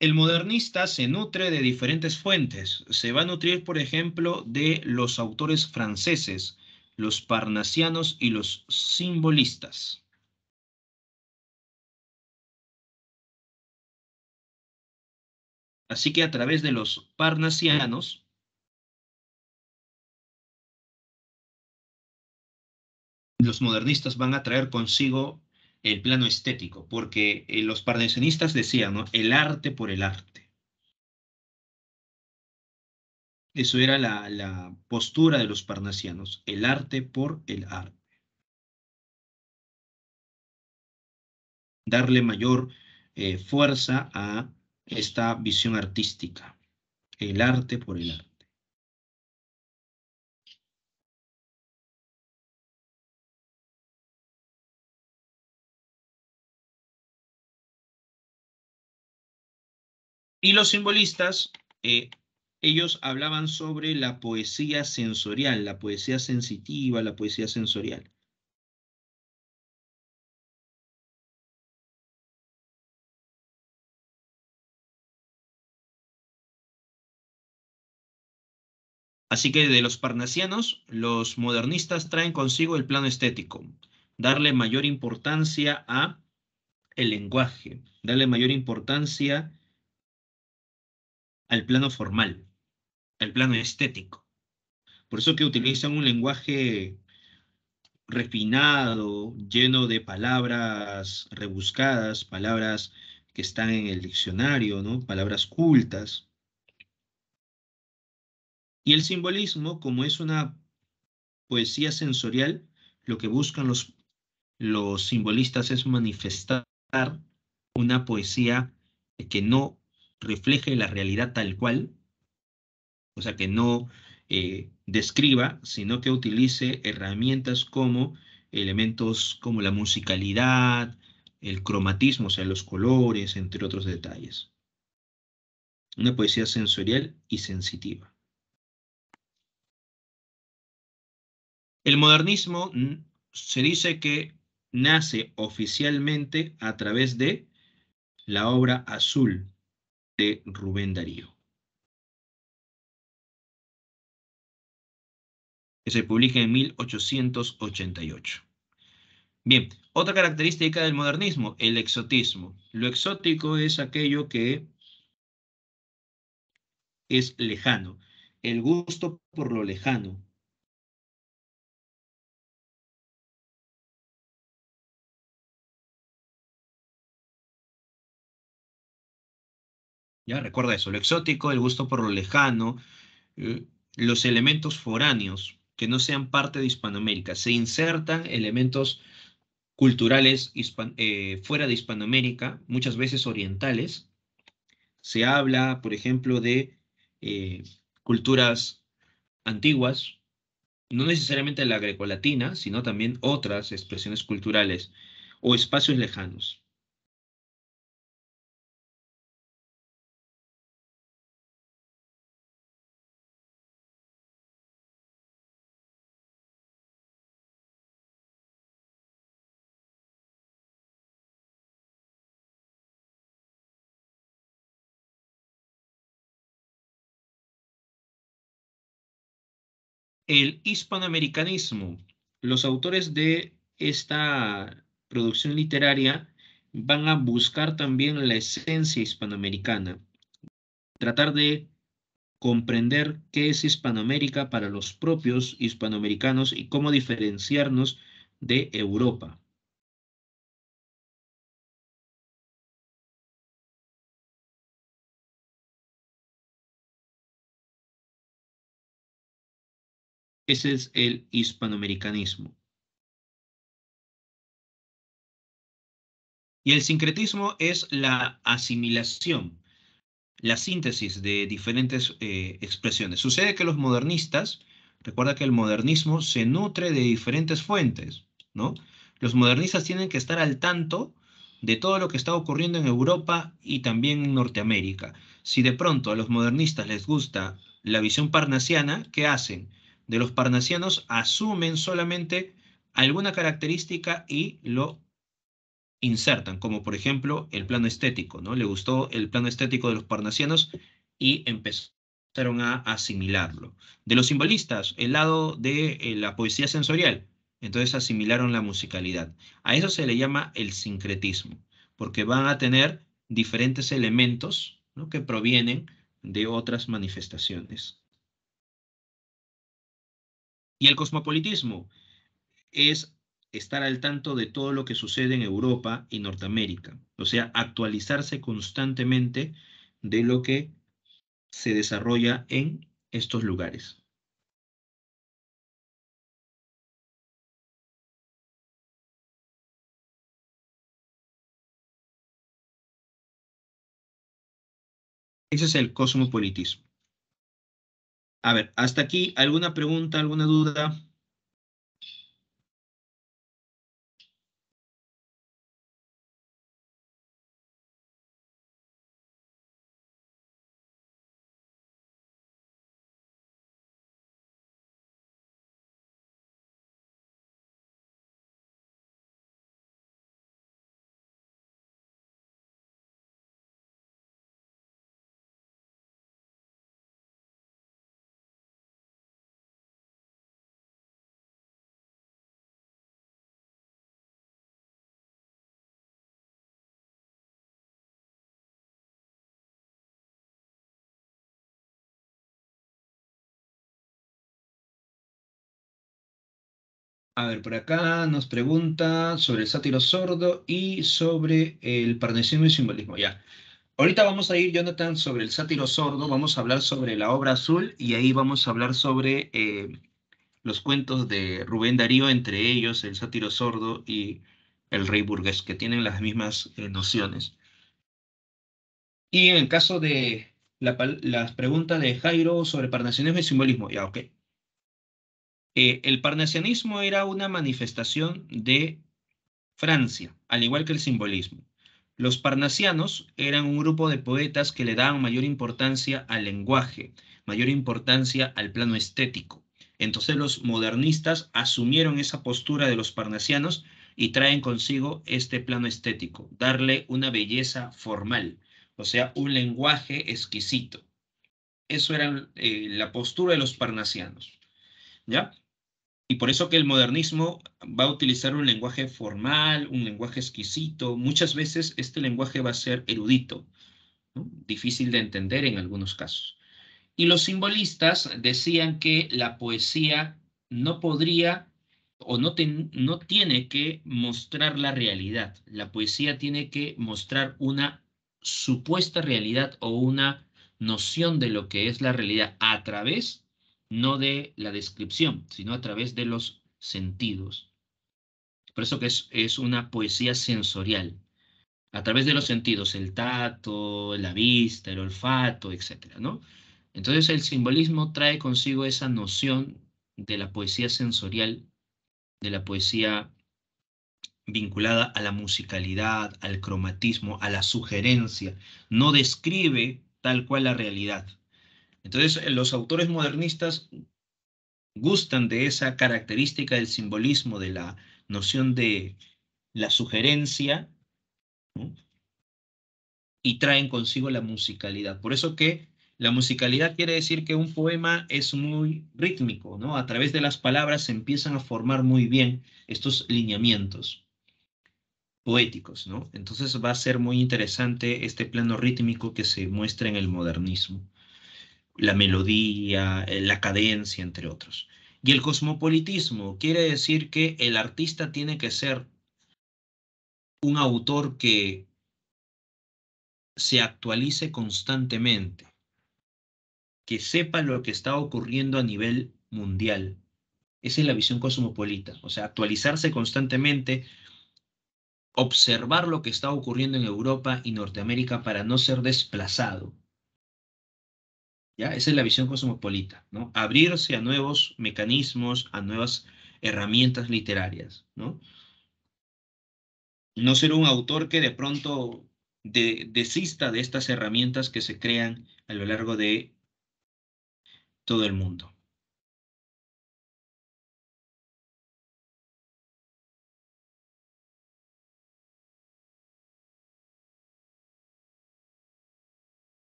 el modernista se nutre de diferentes fuentes. Se va a nutrir, por ejemplo, de los autores franceses, los parnasianos y los simbolistas. Así que a través de los parnasianos, los modernistas van a traer consigo el plano estético, porque los parnasianistas decían, ¿no?, el arte por el arte. Eso era la postura de los parnasianos, el arte por el arte. Darle mayor fuerza a esta visión artística, el arte por el arte. Y los simbolistas, ellos hablaban sobre la poesía sensorial, la poesía sensitiva, la poesía sensorial. Así que de los parnasianos, los modernistas traen consigo el plano estético, darle mayor importancia a el lenguaje, darle mayor importancia al plano formal, al plano estético. Por eso que utilizan un lenguaje refinado, lleno de palabras rebuscadas, palabras que están en el diccionario, ¿no? Palabras cultas. Y el simbolismo, como es una poesía sensorial, lo que buscan los simbolistas es manifestar una poesía que no refleje la realidad tal cual, o sea, que no describa, sino que utilice herramientas como elementos como la musicalidad, el cromatismo, o sea, los colores, entre otros detalles. Una poesía sensorial y sensitiva. El modernismo se dice que nace oficialmente a través de la obra Azul de Rubén Darío, que se publica en 1888. Bien, otra característica del modernismo, el exotismo. Lo exótico es aquello que es lejano, el gusto por lo lejano. Ya, recuerda eso, lo exótico, el gusto por lo lejano, eh, los elementos foráneos que no sean parte de Hispanoamérica. Se insertan elementos culturales fuera de Hispanoamérica, muchas veces orientales. Se habla, por ejemplo, de eh, culturas antiguas, no necesariamente la grecolatina, sino también otras expresiones culturales o espacios lejanos. El hispanoamericanismo. Los autores de esta producción literaria van a buscar también la esencia hispanoamericana, tratar de comprender qué es Hispanoamérica para los propios hispanoamericanos y cómo diferenciarnos de Europa. Ese es el hispanoamericanismo. Y el sincretismo es la asimilación, la síntesis de diferentes expresiones. Sucede que los modernistas, recuerda que el modernismo se nutre de diferentes fuentes, ¿no? Los modernistas tienen que estar al tanto de todo lo que está ocurriendo en Europa y también en Norteamérica. Si de pronto a los modernistas les gusta la visión parnasiana, ¿qué hacen? De los parnasianos asumen solamente alguna característica y lo insertan, como por ejemplo el plano estético, ¿no? Le gustó el plano estético de los parnasianos y empezaron a asimilarlo. De los simbolistas, el lado de la poesía sensorial, entonces asimilaron la musicalidad. A eso se le llama el sincretismo, porque van a tener diferentes elementos, ¿no? Que provienen de otras manifestaciones. Y el cosmopolitismo es estar al tanto de todo lo que sucede en Europa y Norteamérica, o sea, actualizarse constantemente de lo que se desarrolla en estos lugares. Ese es el cosmopolitismo. A ver, hasta aquí, ¿alguna pregunta, alguna duda? A ver, por acá nos pregunta sobre el sátiro sordo y sobre el parnesianismo y simbolismo. Ya. Ahorita vamos a ir, Jonathan, sobre el sátiro sordo, vamos a hablar sobre la obra azul y ahí vamos a hablar sobre los cuentos de Rubén Darío, entre ellos El sátiro sordo y El rey burgués, que tienen las mismas nociones. Y en el caso de las preguntas de Jairo sobre parnasianismo y simbolismo, ya, ok. El parnasianismo era una manifestación de Francia, al igual que el simbolismo. Los parnasianos eran un grupo de poetas que le daban mayor importancia al lenguaje, mayor importancia al plano estético. Entonces los modernistas asumieron esa postura de los parnasianos y traen consigo este plano estético, darle una belleza formal, o sea, un lenguaje exquisito. Eso era la postura de los parnasianos, ¿ya? Y por eso que el modernismo va a utilizar un lenguaje formal, un lenguaje exquisito. Muchas veces este lenguaje va a ser erudito, ¿no? Difícil de entender en algunos casos. Y los simbolistas decían que la poesía no podría o no tiene que mostrar la realidad. La poesía tiene que mostrar una supuesta realidad o una noción de lo que es la realidad a través, no de la descripción, sino a través de los sentidos. Por eso que es una poesía sensorial, a través de los sentidos, el tacto, la vista, el olfato, etcétera, ¿no? Entonces el simbolismo trae consigo esa noción de la poesía sensorial, de la poesía vinculada a la musicalidad, al cromatismo, a la sugerencia. No describe tal cual la realidad. Entonces los autores modernistas gustan de esa característica del simbolismo, de la noción de la sugerencia, ¿no? Y traen consigo la musicalidad. Por eso que la musicalidad quiere decir que un poema es muy rítmico, ¿no? A través de las palabras se empiezan a formar muy bien estos lineamientos poéticos, ¿no? Entonces va a ser muy interesante este plano rítmico que se muestra en el modernismo, la melodía, la cadencia, entre otros. Y el cosmopolitismo quiere decir que el artista tiene que ser un autor que se actualice constantemente, que sepa lo que está ocurriendo a nivel mundial. Esa es la visión cosmopolita, o sea, actualizarse constantemente, observar lo que está ocurriendo en Europa y Norteamérica para no ser desplazado. ¿Ya? Esa es la visión cosmopolita, ¿no? Abrirse a nuevos mecanismos, a nuevas herramientas literarias, ¿no? No ser un autor que de pronto desista de estas herramientas que se crean a lo largo de todo el mundo.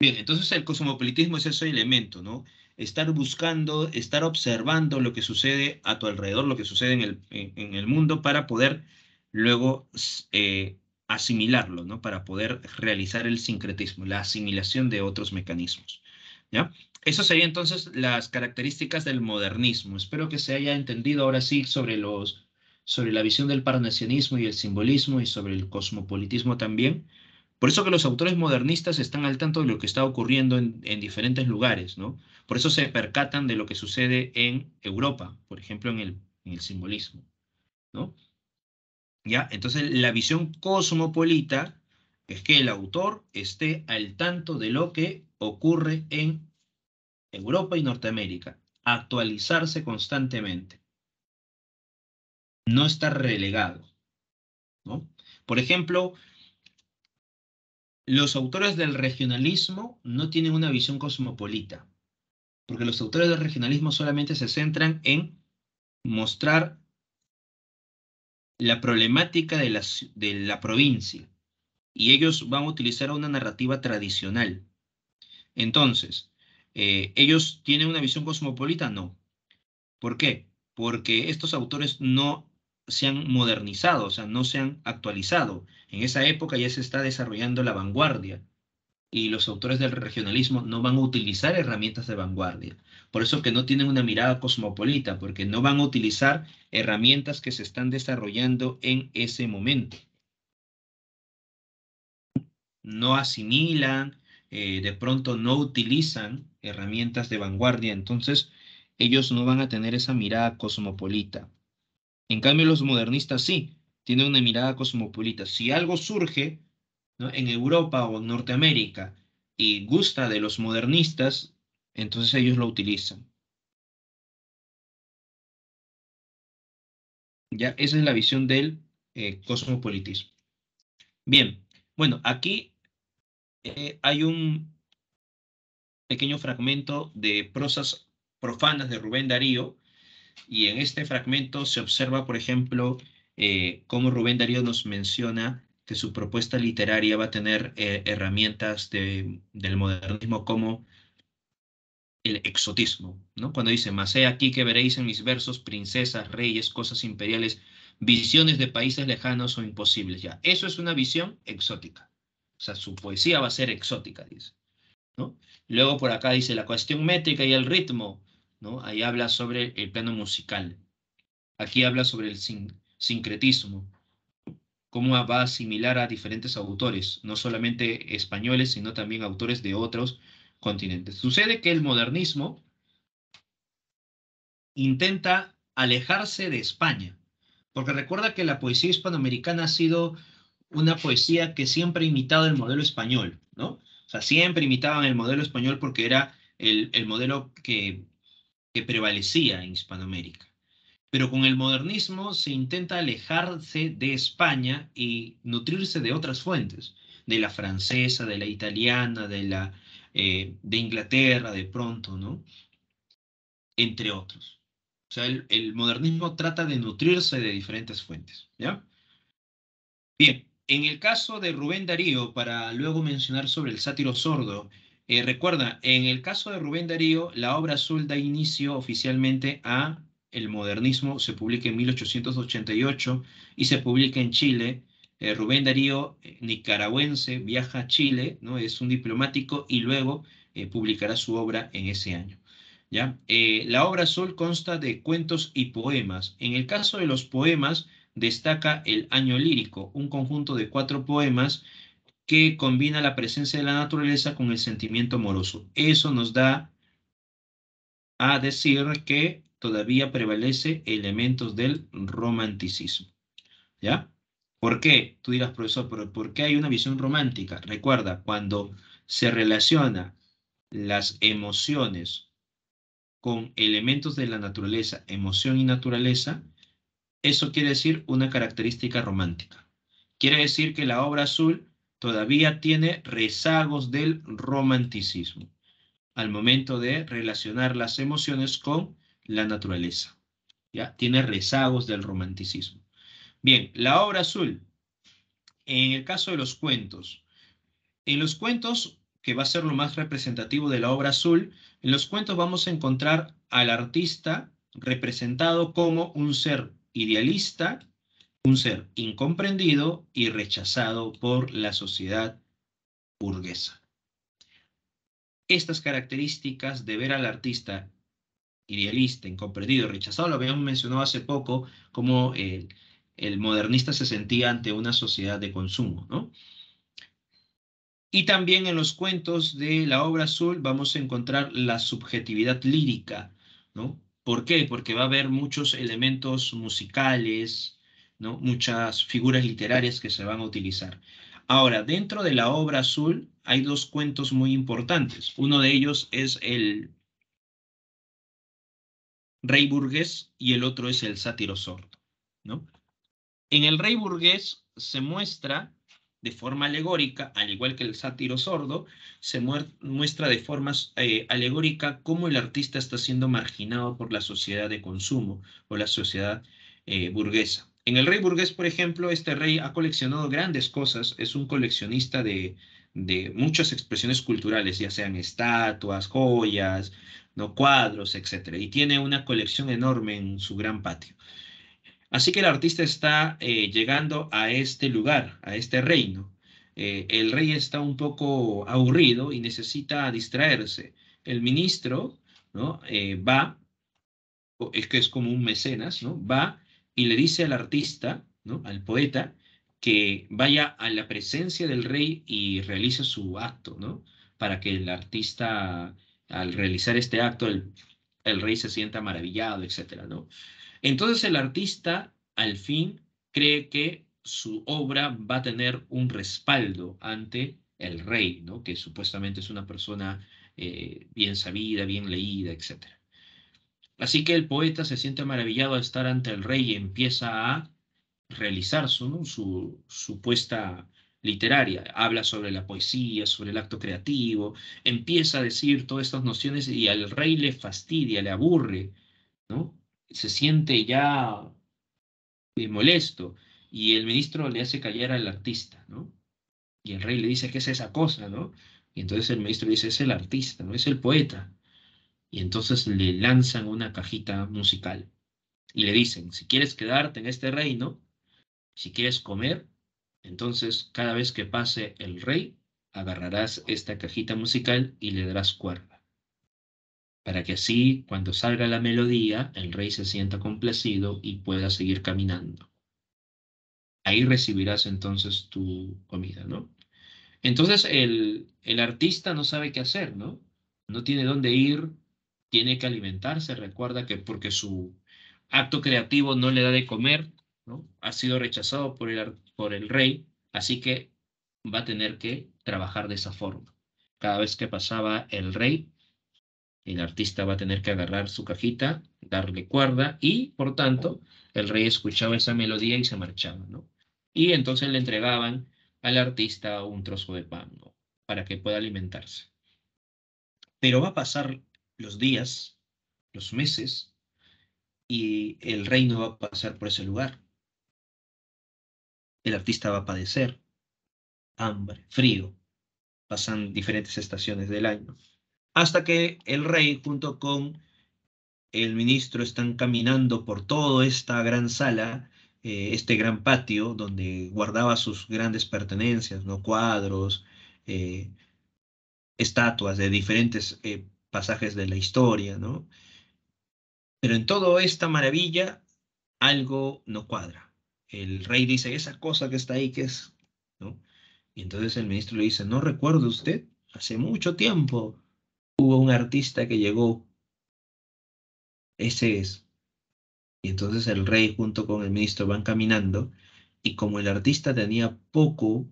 Bien, entonces el cosmopolitismo es ese elemento, ¿no? Estar buscando, estar observando lo que sucede a tu alrededor, lo que sucede en el mundo para poder luego asimilarlo, ¿no? Para poder realizar el sincretismo, la asimilación de otros mecanismos, ¿ya? Eso serían entonces las características del modernismo. Espero que se haya entendido ahora sí sobre la visión del parnasianismo y el simbolismo y sobre el cosmopolitismo también. Por eso que los autores modernistas están al tanto de lo que está ocurriendo en diferentes lugares, ¿no? Por eso se percatan de lo que sucede en Europa, por ejemplo, en el simbolismo, ¿no? ¿Ya? Entonces, la visión cosmopolita es que el autor esté al tanto de lo que ocurre en Europa y Norteamérica, actualizarse constantemente, no estar relegado, ¿no? Por ejemplo, los autores del regionalismo no tienen una visión cosmopolita, porque los autores del regionalismo solamente se centran en mostrar la problemática de la provincia y ellos van a utilizar una narrativa tradicional. Entonces, ¿ellos tienen una visión cosmopolita? No. ¿Por qué? Porque estos autores no se han modernizado, o sea, no se han actualizado. En esa época ya se está desarrollando la vanguardia y los autores del regionalismo no van a utilizar herramientas de vanguardia. Por eso que no tienen una mirada cosmopolita, porque no van a utilizar herramientas que se están desarrollando en ese momento. No asimilan, de pronto no utilizan herramientas de vanguardia, entonces ellos no van a tener esa mirada cosmopolita. En cambio, los modernistas sí, tienen una mirada cosmopolita. Si algo surge, ¿no? En Europa o en Norteamérica, y gusta de los modernistas, entonces ellos lo utilizan. ¿Ya? Esa es la visión del cosmopolitismo. Bien, bueno, aquí hay un pequeño fragmento de prosas profanas de Rubén Darío, y en este fragmento se observa, por ejemplo, cómo Rubén Darío nos menciona que su propuesta literaria va a tener herramientas del modernismo como el exotismo, ¿no? Cuando dice, mas he aquí que veréis en mis versos princesas, reyes, cosas imperiales, visiones de países lejanos o imposibles, ya. Eso es una visión exótica. O sea, su poesía va a ser exótica, dice, ¿no? Luego por acá dice la cuestión métrica y el ritmo, ¿no? Ahí habla sobre el plano musical. Aquí habla sobre el sincretismo, cómo va a asimilar a diferentes autores, no solamente españoles, sino también autores de otros continentes. Sucede que el modernismo intenta alejarse de España, porque recuerda que la poesía hispanoamericana ha sido una poesía que siempre ha imitado el modelo español, ¿no? O sea, siempre imitaban el modelo español porque era el modelo que prevalecía en Hispanoamérica. Pero con el modernismo se intenta alejarse de España y nutrirse de otras fuentes, de la francesa, de la italiana, de Inglaterra, de pronto, ¿no? Entre otros. O sea, el modernismo trata de nutrirse de diferentes fuentes, ¿ya? Bien, en el caso de Rubén Darío, para luego mencionar sobre el sátiro sordo, recuerda, en el caso de Rubén Darío, la obra azul da inicio oficialmente a el modernismo, se publica en 1888 y se publica en Chile. Rubén Darío, nicaragüense, viaja a Chile, ¿no? Es un diplomático y luego publicará su obra en ese año. ¿Ya? La obra azul consta de cuentos y poemas. En el caso de los poemas, destaca el Año Lírico, un conjunto de 4 poemas que combina la presencia de la naturaleza con el sentimiento amoroso. Eso nos da a decir que todavía prevalece elementos del romanticismo. ¿Ya? ¿Por qué? Tú dirás, profesor, pero ¿por qué hay una visión romántica? Recuerda, cuando se relaciona las emociones con elementos de la naturaleza, emoción y naturaleza, eso quiere decir una característica romántica. Quiere decir que la obra azul todavía tiene rezagos del romanticismo al momento de relacionar las emociones con la naturaleza. ¿Ya? Tiene rezagos del romanticismo. Bien, la obra azul, en el caso de los cuentos. En los cuentos, que va a ser lo más representativo de la obra azul, en los cuentos vamos a encontrar al artista representado como un ser idealista, un ser incomprendido y rechazado por la sociedad burguesa. Estas características de ver al artista idealista, incomprendido, rechazado, lo habíamos mencionado hace poco, como el modernista se sentía ante una sociedad de consumo, ¿no? Y también en los cuentos de la obra azul vamos a encontrar la subjetividad lírica, ¿no? ¿Por qué? Porque va a haber muchos elementos musicales, ¿no? Muchas figuras literarias que se van a utilizar. Ahora, dentro de la obra azul hay 2 cuentos muy importantes. Uno de ellos es el Rey Burgués y el otro es el Sátiro Sordo, ¿no? En el Rey Burgués se muestra de forma alegórica, al igual que el Sátiro Sordo, se muestra de forma alegórica cómo el artista está siendo marginado por la sociedad de consumo o la sociedad burguesa. En el Rey Burgués, por ejemplo, este rey ha coleccionado grandes cosas, es un coleccionista de muchas expresiones culturales, ya sean estatuas, joyas, ¿no? Cuadros, etcétera, y tiene una colección enorme en su gran patio. Así que el artista está llegando a este lugar, a este reino. El rey está un poco aburrido y necesita distraerse. El ministro, ¿no? Va, es que es como un mecenas, ¿no? Va y le dice al artista, ¿no? Al poeta, que vaya a la presencia del rey y realice su acto, ¿no? Para que el artista, al realizar este acto, el rey se sienta maravillado, etcétera, ¿no? Entonces el artista al fin cree que su obra va a tener un respaldo ante el rey, ¿no? Que supuestamente es una persona bien sabida, bien leída, etcétera. Así que el poeta se siente maravillado al estar ante el rey y empieza a realizar ¿no? su puesta literaria. Habla sobre la poesía, sobre el acto creativo, empieza a decir todas estas nociones y al rey le fastidia, le aburre, ¿no? Se siente ya molesto y el ministro le hace callar al artista, ¿no? Y el rey le dice, ¿qué es esa cosa, no? Y entonces el ministro dice, es el artista, no es el poeta. Y entonces le lanzan una cajita musical y le dicen, si quieres quedarte en este reino, si quieres comer, entonces cada vez que pase el rey, agarrarás esta cajita musical y le darás cuerda, para que así, cuando salga la melodía, el rey se sienta complacido y pueda seguir caminando. Ahí recibirás entonces tu comida, ¿no? Entonces el artista no sabe qué hacer, ¿no? No tiene dónde ir, tiene que alimentarse, recuerda que porque su acto creativo no le da de comer, ¿no? Ha sido rechazado por el rey, así que va a tener que trabajar de esa forma. Cada vez que pasaba el rey, el artista va a tener que agarrar su cajita, darle cuerda y, por tanto, el rey escuchaba esa melodía y se marchaba, ¿no? Y entonces le entregaban al artista un trozo de pan, ¿no? Para que pueda alimentarse. Pero va a pasar los días, los meses, y el rey no va a pasar por ese lugar. El artista va a padecer hambre, frío, pasan diferentes estaciones del año. Hasta que el rey, junto con el ministro, están caminando por toda esta gran sala, este gran patio donde guardaba sus grandes pertenencias, ¿no? Cuadros, eh, estatuas de diferentes pasajes de la historia, ¿no? Pero en toda esta maravilla, algo no cuadra. El rey dice, esa cosa que está ahí, ¿qué es? ¿No? Y entonces el ministro le dice, ¿no recuerda usted? Hace mucho tiempo hubo un artista que llegó, ese es. Y entonces el rey junto con el ministro van caminando y como el artista tenía poco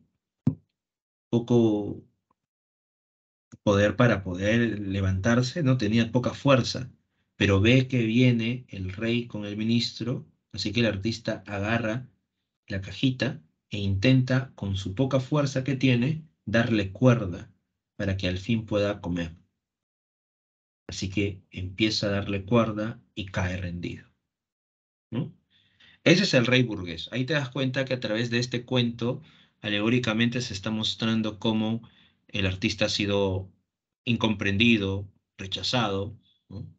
poder para poder levantarse, no tenía poca fuerza, pero ve que viene el rey con el ministro, así que el artista agarra la cajita e intenta con su poca fuerza que tiene darle cuerda para que al fin pueda comer. Así que empieza a darle cuerda y cae rendido, ¿no? Ese es el rey burgués. Ahí te das cuenta que a través de este cuento, alegóricamente se está mostrando cómo el artista ha sido incomprendido, rechazado, ¿no?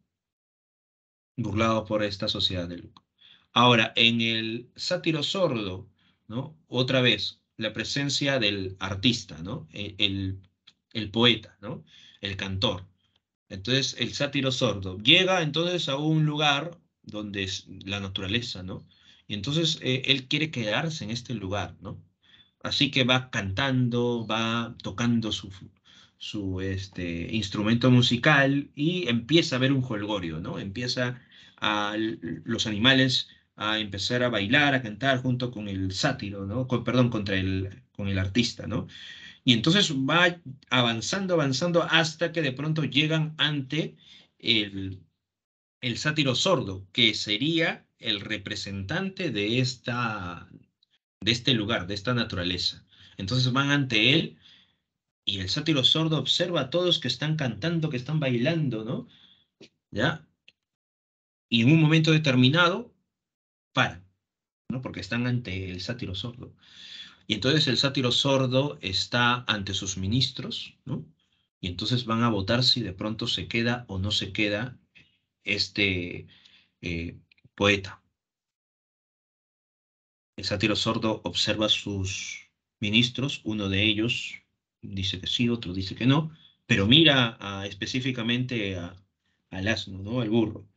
Burlado por esta sociedad de lucro. Ahora, en el sátiro sordo, ¿no? Otra vez, la presencia del artista, ¿no? El poeta, ¿no? El cantor. Entonces, el sátiro sordo llega entonces a un lugar donde es la naturaleza, ¿no? Y entonces él quiere quedarse en este lugar, ¿no? Así que va cantando, va tocando su instrumento musical y empieza a ver un jolgorio, ¿no? Empieza los animales a empezar a bailar, a cantar junto con el sátiro, ¿no? Perdón, con el artista, ¿no? Y entonces va avanzando, avanzando hasta que de pronto llegan ante el, el sátiro sordo, que sería el representante de este lugar, de esta naturaleza. Entonces van ante él y el sátiro sordo observa a todos que están cantando, que están bailando, ¿no? ¿Ya? Y en un momento determinado paran, ¿no? Porque están ante el sátiro sordo. Y entonces el sátiro sordo está ante sus ministros, ¿no? Y entonces van a votar si de pronto se queda o no se queda este poeta. El sátiro sordo observa a sus ministros, uno de ellos dice que sí, otro dice que no, pero mira específicamente al asno, ¿no? Al burro.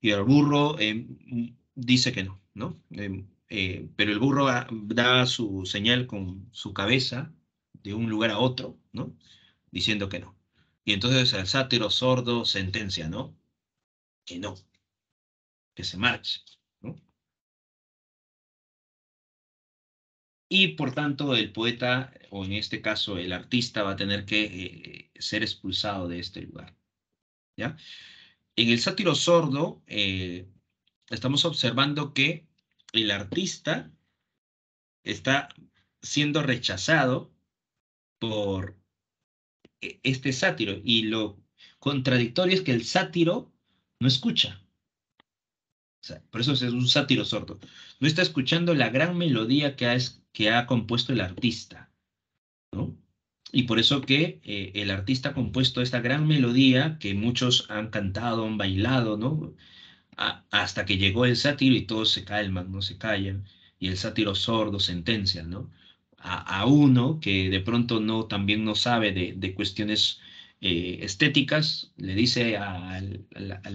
Y el burro dice que no, ¿no? Pero el burro da su señal con su cabeza de un lugar a otro, ¿no? Diciendo que no. Y entonces el sátiro sordo sentencia, ¿no? Que no, que se marche, ¿no? y por tanto el poeta, o en este caso el artista, va a tener que ser expulsado de este lugar. ¿Ya? En el sátiro sordo, estamos observando que el artista está siendo rechazado por este sátiro, y lo contradictorio es que el sátiro no escucha. O sea, por eso es un sátiro sordo. No está escuchando la gran melodía que ha compuesto el artista, ¿no? Y por eso que el artista ha compuesto esta gran melodía que muchos han cantado, han bailado, ¿no? Hasta que llegó el sátiro y todos se calman, no se callan, y el sátiro sordo sentencia, ¿no? A uno que de pronto no, también no sabe de cuestiones estéticas, le dice al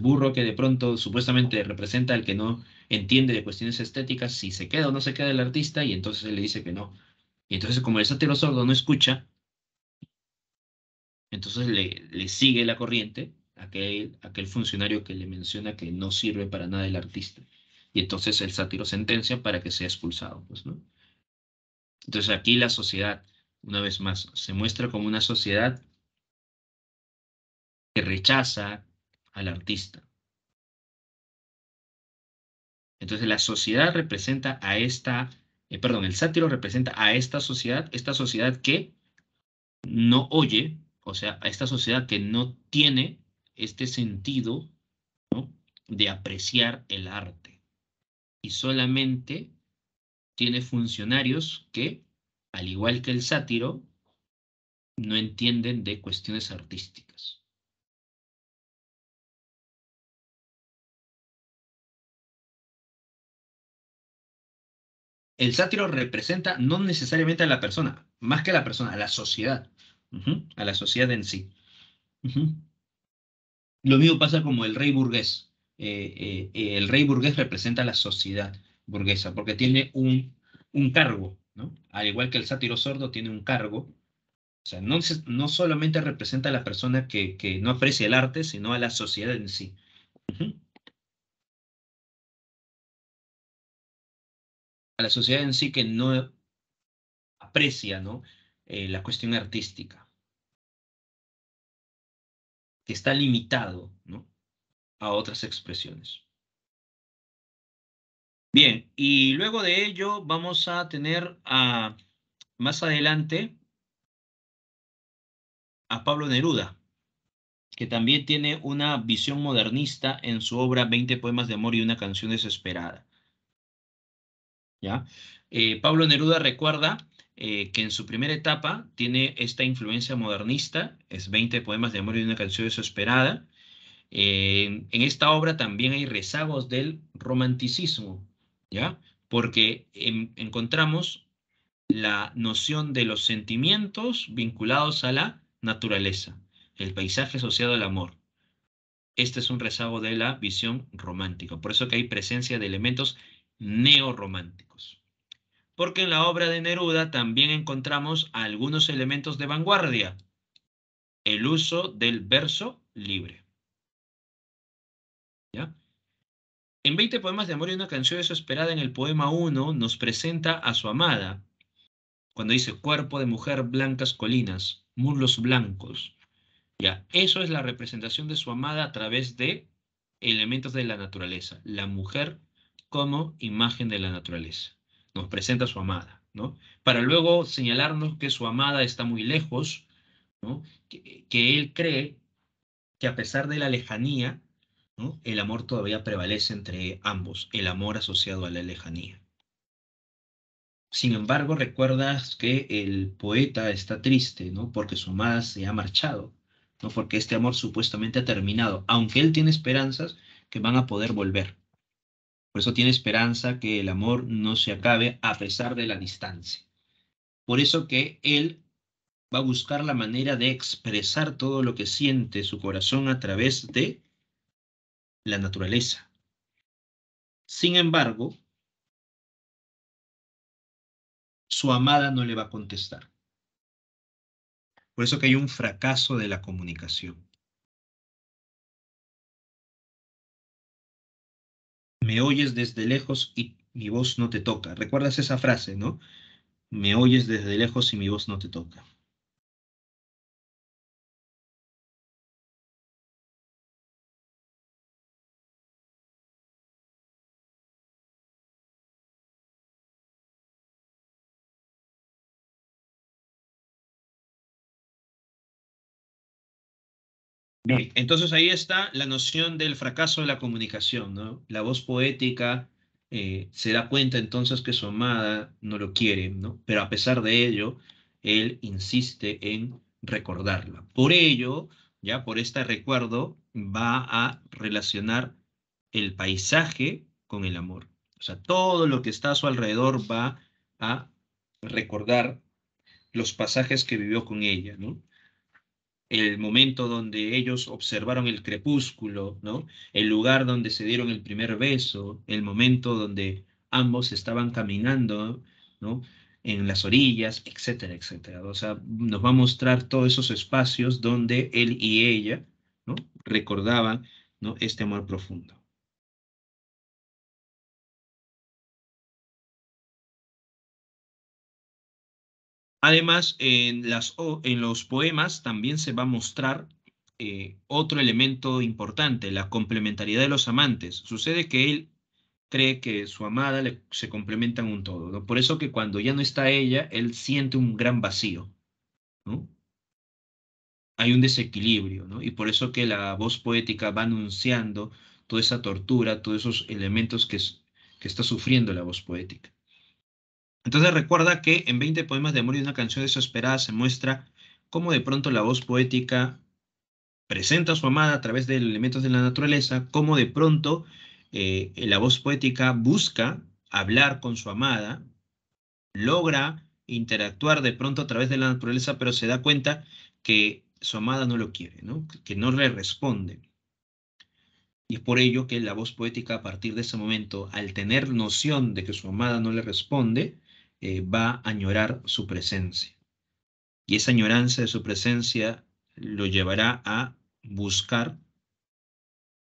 burro que de pronto supuestamente representa al que no entiende de cuestiones estéticas si se queda o no se queda el artista, y entonces él le dice que no. Y entonces como el sátiro sordo no escucha, entonces le sigue la corriente a aquel funcionario que le menciona que no sirve para nada el artista. Y entonces el sátiro sentencia para que sea expulsado, pues, ¿no? Entonces aquí la sociedad, una vez más, se muestra como una sociedad que rechaza al artista. Entonces la sociedad representa a perdón, el sátiro representa a esta sociedad que no oye, o sea, a esta sociedad que no tiene este sentido, ¿no? De apreciar el arte, y solamente tiene funcionarios que, al igual que el sátiro, no entienden de cuestiones artísticas. El sátiro representa no necesariamente a la persona, más que a la persona, a la sociedad, a la sociedad en sí. Ujú. Lo mismo pasa como el rey burgués. El rey burgués representa a la sociedad burguesa porque tiene un cargo, ¿no? Al igual que el sátiro sordo tiene un cargo. O sea, no solamente representa a la persona que no aprecia el arte, sino a la sociedad en sí. Ujú. A la sociedad en sí que no aprecia, ¿no? La cuestión artística, que está limitado, ¿no? A otras expresiones. Bien, y luego de ello vamos a tener más adelante a Pablo Neruda, que también tiene una visión modernista en su obra 20 poemas de amor y una canción desesperada. ¿Ya? Pablo Neruda recuerda que en su primera etapa tiene esta influencia modernista, es 20 poemas de amor y una canción desesperada. En esta obra también hay rezagos del romanticismo, ¿ya? Porque encontramos la noción de los sentimientos vinculados a la naturaleza, el paisaje asociado al amor. Este es un rezago de la visión romántica, por eso que hay presencia de elementos neorrománticos. Porque en la obra de Neruda también encontramos algunos elementos de vanguardia, el uso del verso libre, ¿ya? En 20 poemas de amor y una canción desesperada, en el poema 1 nos presenta a su amada, cuando dice cuerpo de mujer, blancas colinas, muslos blancos. Ya, eso es la representación de su amada a través de elementos de la naturaleza. La mujer como imagen de la naturaleza. Nos presenta a su amada, ¿no? Para luego señalarnos que su amada está muy lejos, ¿no? Que él cree que a pesar de la lejanía, ¿no? El amor todavía prevalece entre ambos, el amor asociado a la lejanía. Sin embargo, recuerdas que el poeta está triste, ¿no? Porque su amada se ha marchado, ¿no? Porque este amor supuestamente ha terminado, aunque él tiene esperanzas que van a poder volver. Por eso tiene esperanza que el amor no se acabe a pesar de la distancia. Por eso que él va a buscar la manera de expresar todo lo que siente su corazón a través de la naturaleza. Sin embargo, su amada no le va a contestar. Por eso que hay un fracaso de la comunicación. Me oyes desde lejos y mi voz no te toca. ¿Recuerdas esa frase, no? Me oyes desde lejos y mi voz no te toca. Bien, entonces ahí está la noción del fracaso de la comunicación, ¿no? La voz poética se da cuenta entonces que su amada no lo quiere, ¿no? Pero a pesar de ello, él insiste en recordarla. Por ello, ya por este recuerdo, va a relacionar el paisaje con el amor. O sea, todo lo que está a su alrededor va a recordar los pasajes que vivió con ella, ¿no? El momento donde ellos observaron el crepúsculo, ¿no? El lugar donde se dieron el primer beso, el momento donde ambos estaban caminando, ¿no? En las orillas, etcétera, etcétera. O sea, nos va a mostrar todos esos espacios donde él y ella, ¿no? Recordaban, ¿no? Este amor profundo. Además, en los poemas también se va a mostrar otro elemento importante, la complementariedad de los amantes. Sucede que él cree que su amada se complementan un todo, ¿no? Por eso que cuando ya no está ella, él siente un gran vacío, ¿no? Hay un desequilibrio, ¿no? Y por eso que la voz poética va anunciando toda esa tortura, todos esos elementos que está sufriendo la voz poética. Entonces recuerda que en 20 poemas de amor y una canción desesperada se muestra cómo de pronto la voz poética presenta a su amada a través de elementos de la naturaleza, cómo de pronto la voz poética busca hablar con su amada, logra interactuar de pronto a través de la naturaleza, pero se da cuenta que su amada no lo quiere, ¿no? Que no le responde. Y es por ello que la voz poética a partir de ese momento, al tener noción de que su amada no le responde, va a añorar su presencia. Y esa añoranza de su presencia lo llevará a buscar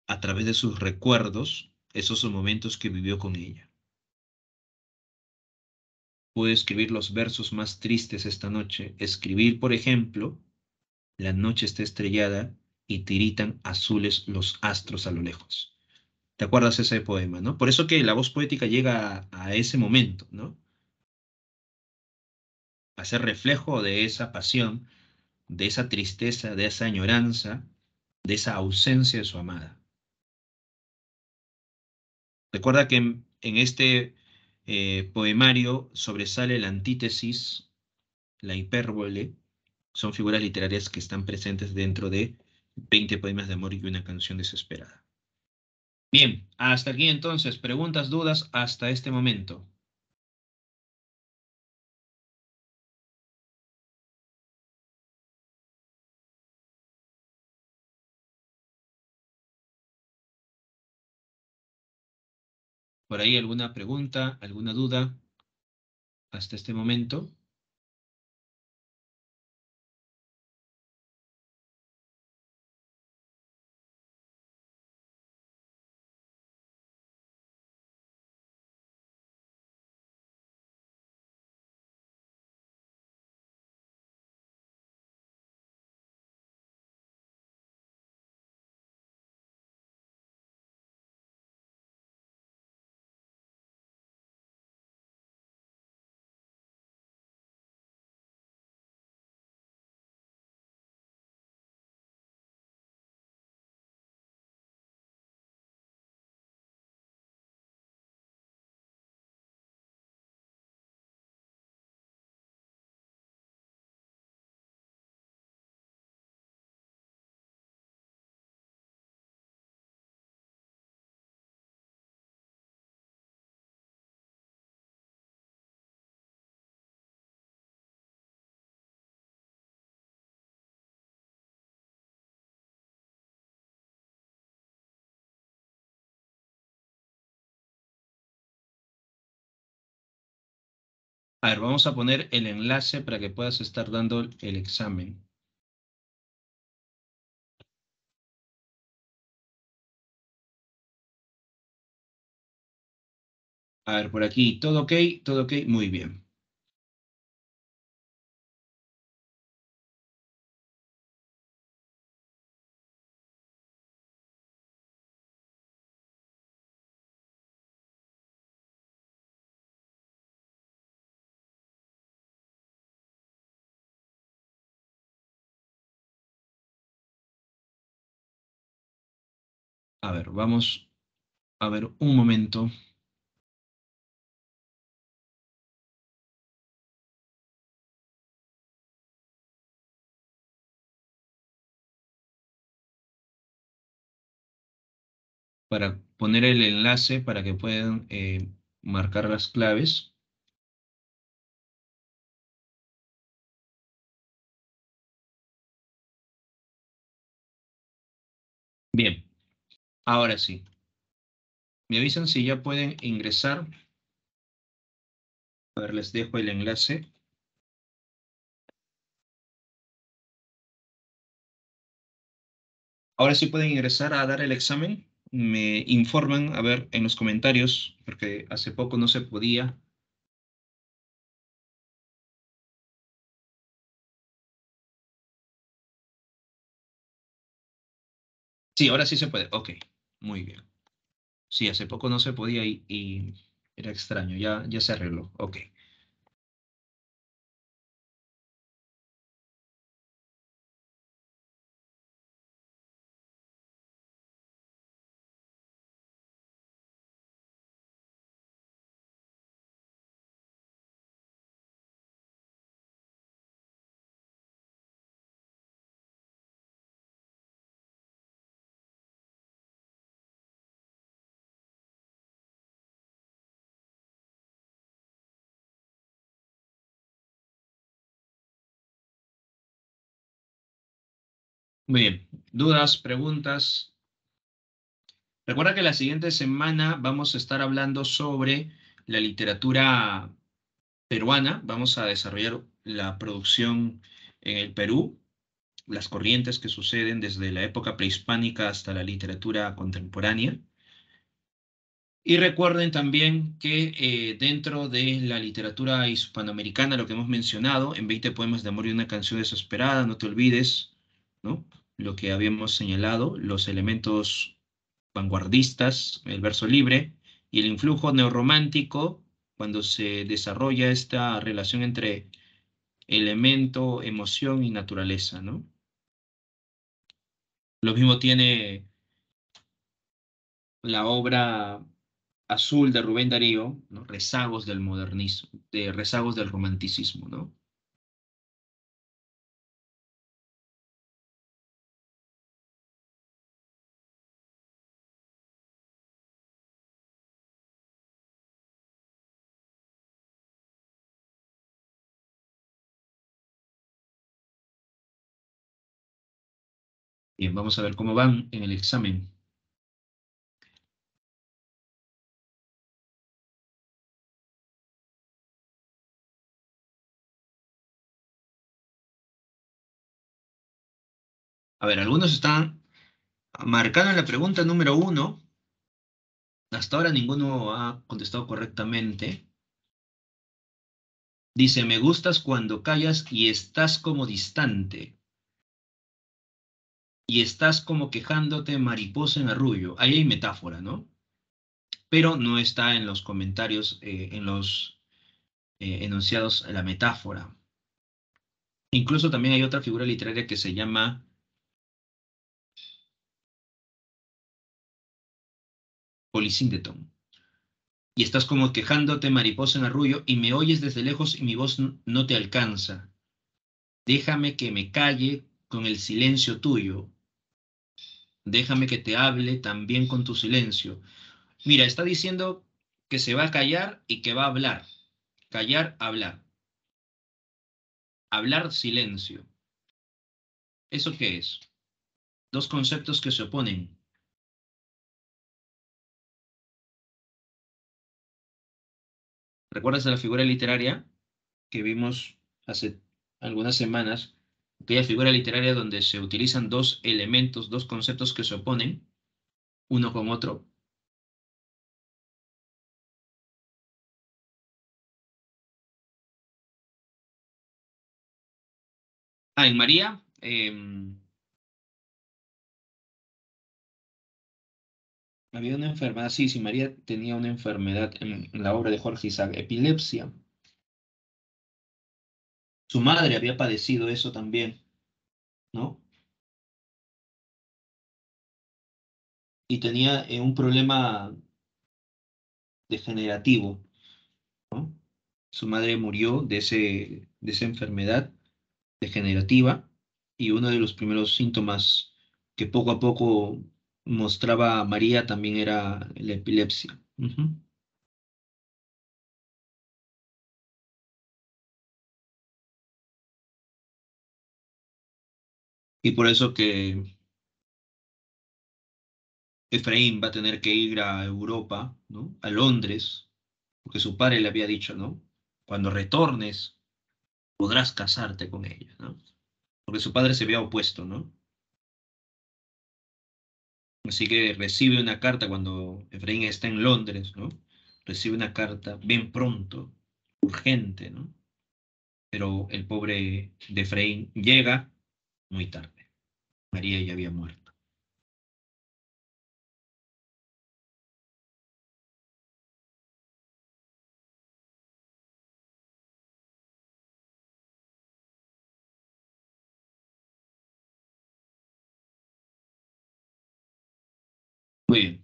a través de sus recuerdos esos momentos que vivió con ella. Pude escribir los versos más tristes esta noche. Escribir, por ejemplo, la noche está estrellada y tiritan azules los astros a lo lejos. ¿Te acuerdas ese poema, no? Por eso que la voz poética llega a ese momento, ¿no? A ser reflejo de esa pasión, de esa tristeza, de esa añoranza, de esa ausencia de su amada. Recuerda que en este poemario sobresale la antítesis, la hipérbole, son figuras literarias que están presentes dentro de 20 poemas de amor y una canción desesperada. Bien, hasta aquí entonces, preguntas, dudas hasta este momento. ¿Por ahí alguna pregunta, alguna duda hasta este momento? A ver, vamos a poner el enlace para que puedas estar dando el examen. A ver, por aquí, todo ok, muy bien. A ver, vamos a ver un momento para poner el enlace para que puedan marcar las claves. Bien, ahora sí. Me avisan si ya pueden ingresar. A ver, les dejo el enlace. Ahora sí pueden ingresar a dar el examen. Me informan, a ver, en los comentarios, porque hace poco no se podía. Sí, ahora sí se puede. Ok, muy bien. Sí, hace poco no se podía y era extraño. Ya se arregló. Ok. Muy bien. ¿Dudas, preguntas? Recuerda que la siguiente semana vamos a estar hablando sobre la literatura peruana. Vamos a desarrollar la producción en el Perú, las corrientes que suceden desde la época prehispánica hasta la literatura contemporánea. Y recuerden también que dentro de la literatura hispanoamericana, lo que hemos mencionado, en 20 poemas de amor y una canción desesperada, no te olvides, ¿no? Lo que habíamos señalado, los elementos vanguardistas, el verso libre, y el influjo neorromántico, cuando se desarrolla esta relación entre elemento, emoción y naturaleza, ¿no? Lo mismo tiene la obra Azul de Rubén Darío, ¿no? Rezagos del modernismo, de rezagos del romanticismo, ¿no? Bien, vamos a ver cómo van en el examen. A ver, algunos están marcando en la pregunta número uno. Hasta ahora ninguno ha contestado correctamente. Dice, me gustas cuando callas y estás como distante. Y estás como quejándote mariposa en arrullo. Ahí hay metáfora, ¿no? Pero no está en los comentarios, en los enunciados la metáfora. Incluso también hay otra figura literaria que se llama Polysíndeton. Y estás como quejándote mariposa en arrullo y me oyes desde lejos y mi voz no te alcanza. Déjame que me calle con el silencio tuyo. Déjame que te hable también con tu silencio. Mira, está diciendo que se va a callar y que va a hablar. Callar, hablar. Hablar, silencio. ¿Eso qué es? Dos conceptos que se oponen. ¿Recuerdas de la figura literaria que vimos hace algunas semanas? Aquella figura literaria donde se utilizan dos elementos, dos conceptos que se oponen uno con otro. Ah, en María, había una enfermedad, sí, sí, María tenía una enfermedad en la obra de Jorge Isaac, epilepsia. Su madre había padecido eso también, ¿no? y tenía un problema degenerativo, ¿no? Su madre murió de esa enfermedad degenerativa y uno de los primeros síntomas que poco a poco mostraba María también era la epilepsia. Ujú. Y por eso que Efraín va a tener que ir a Europa, ¿no? A Londres, porque su padre le había dicho, ¿no? Cuando retornes podrás casarte con ella, ¿no? Porque su padre se había opuesto, ¿no? Así que recibe una carta cuando Efraín está en Londres, ¿no? Recibe una carta, ven pronto, urgente, ¿no? Pero el pobre de Efraín llega muy tarde. María ya había muerto. Muy bien.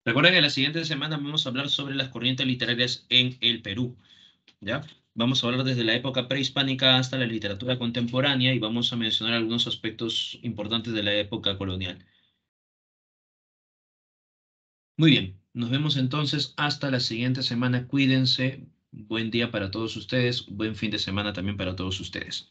Recuerden que la siguiente semana vamos a hablar sobre las corrientes literarias en el Perú, ¿ya? Vamos a hablar desde la época prehispánica hasta la literatura contemporánea y vamos a mencionar algunos aspectos importantes de la época colonial. Muy bien, nos vemos entonces hasta la siguiente semana. Cuídense. Buen día para todos ustedes. Buen fin de semana también para todos ustedes.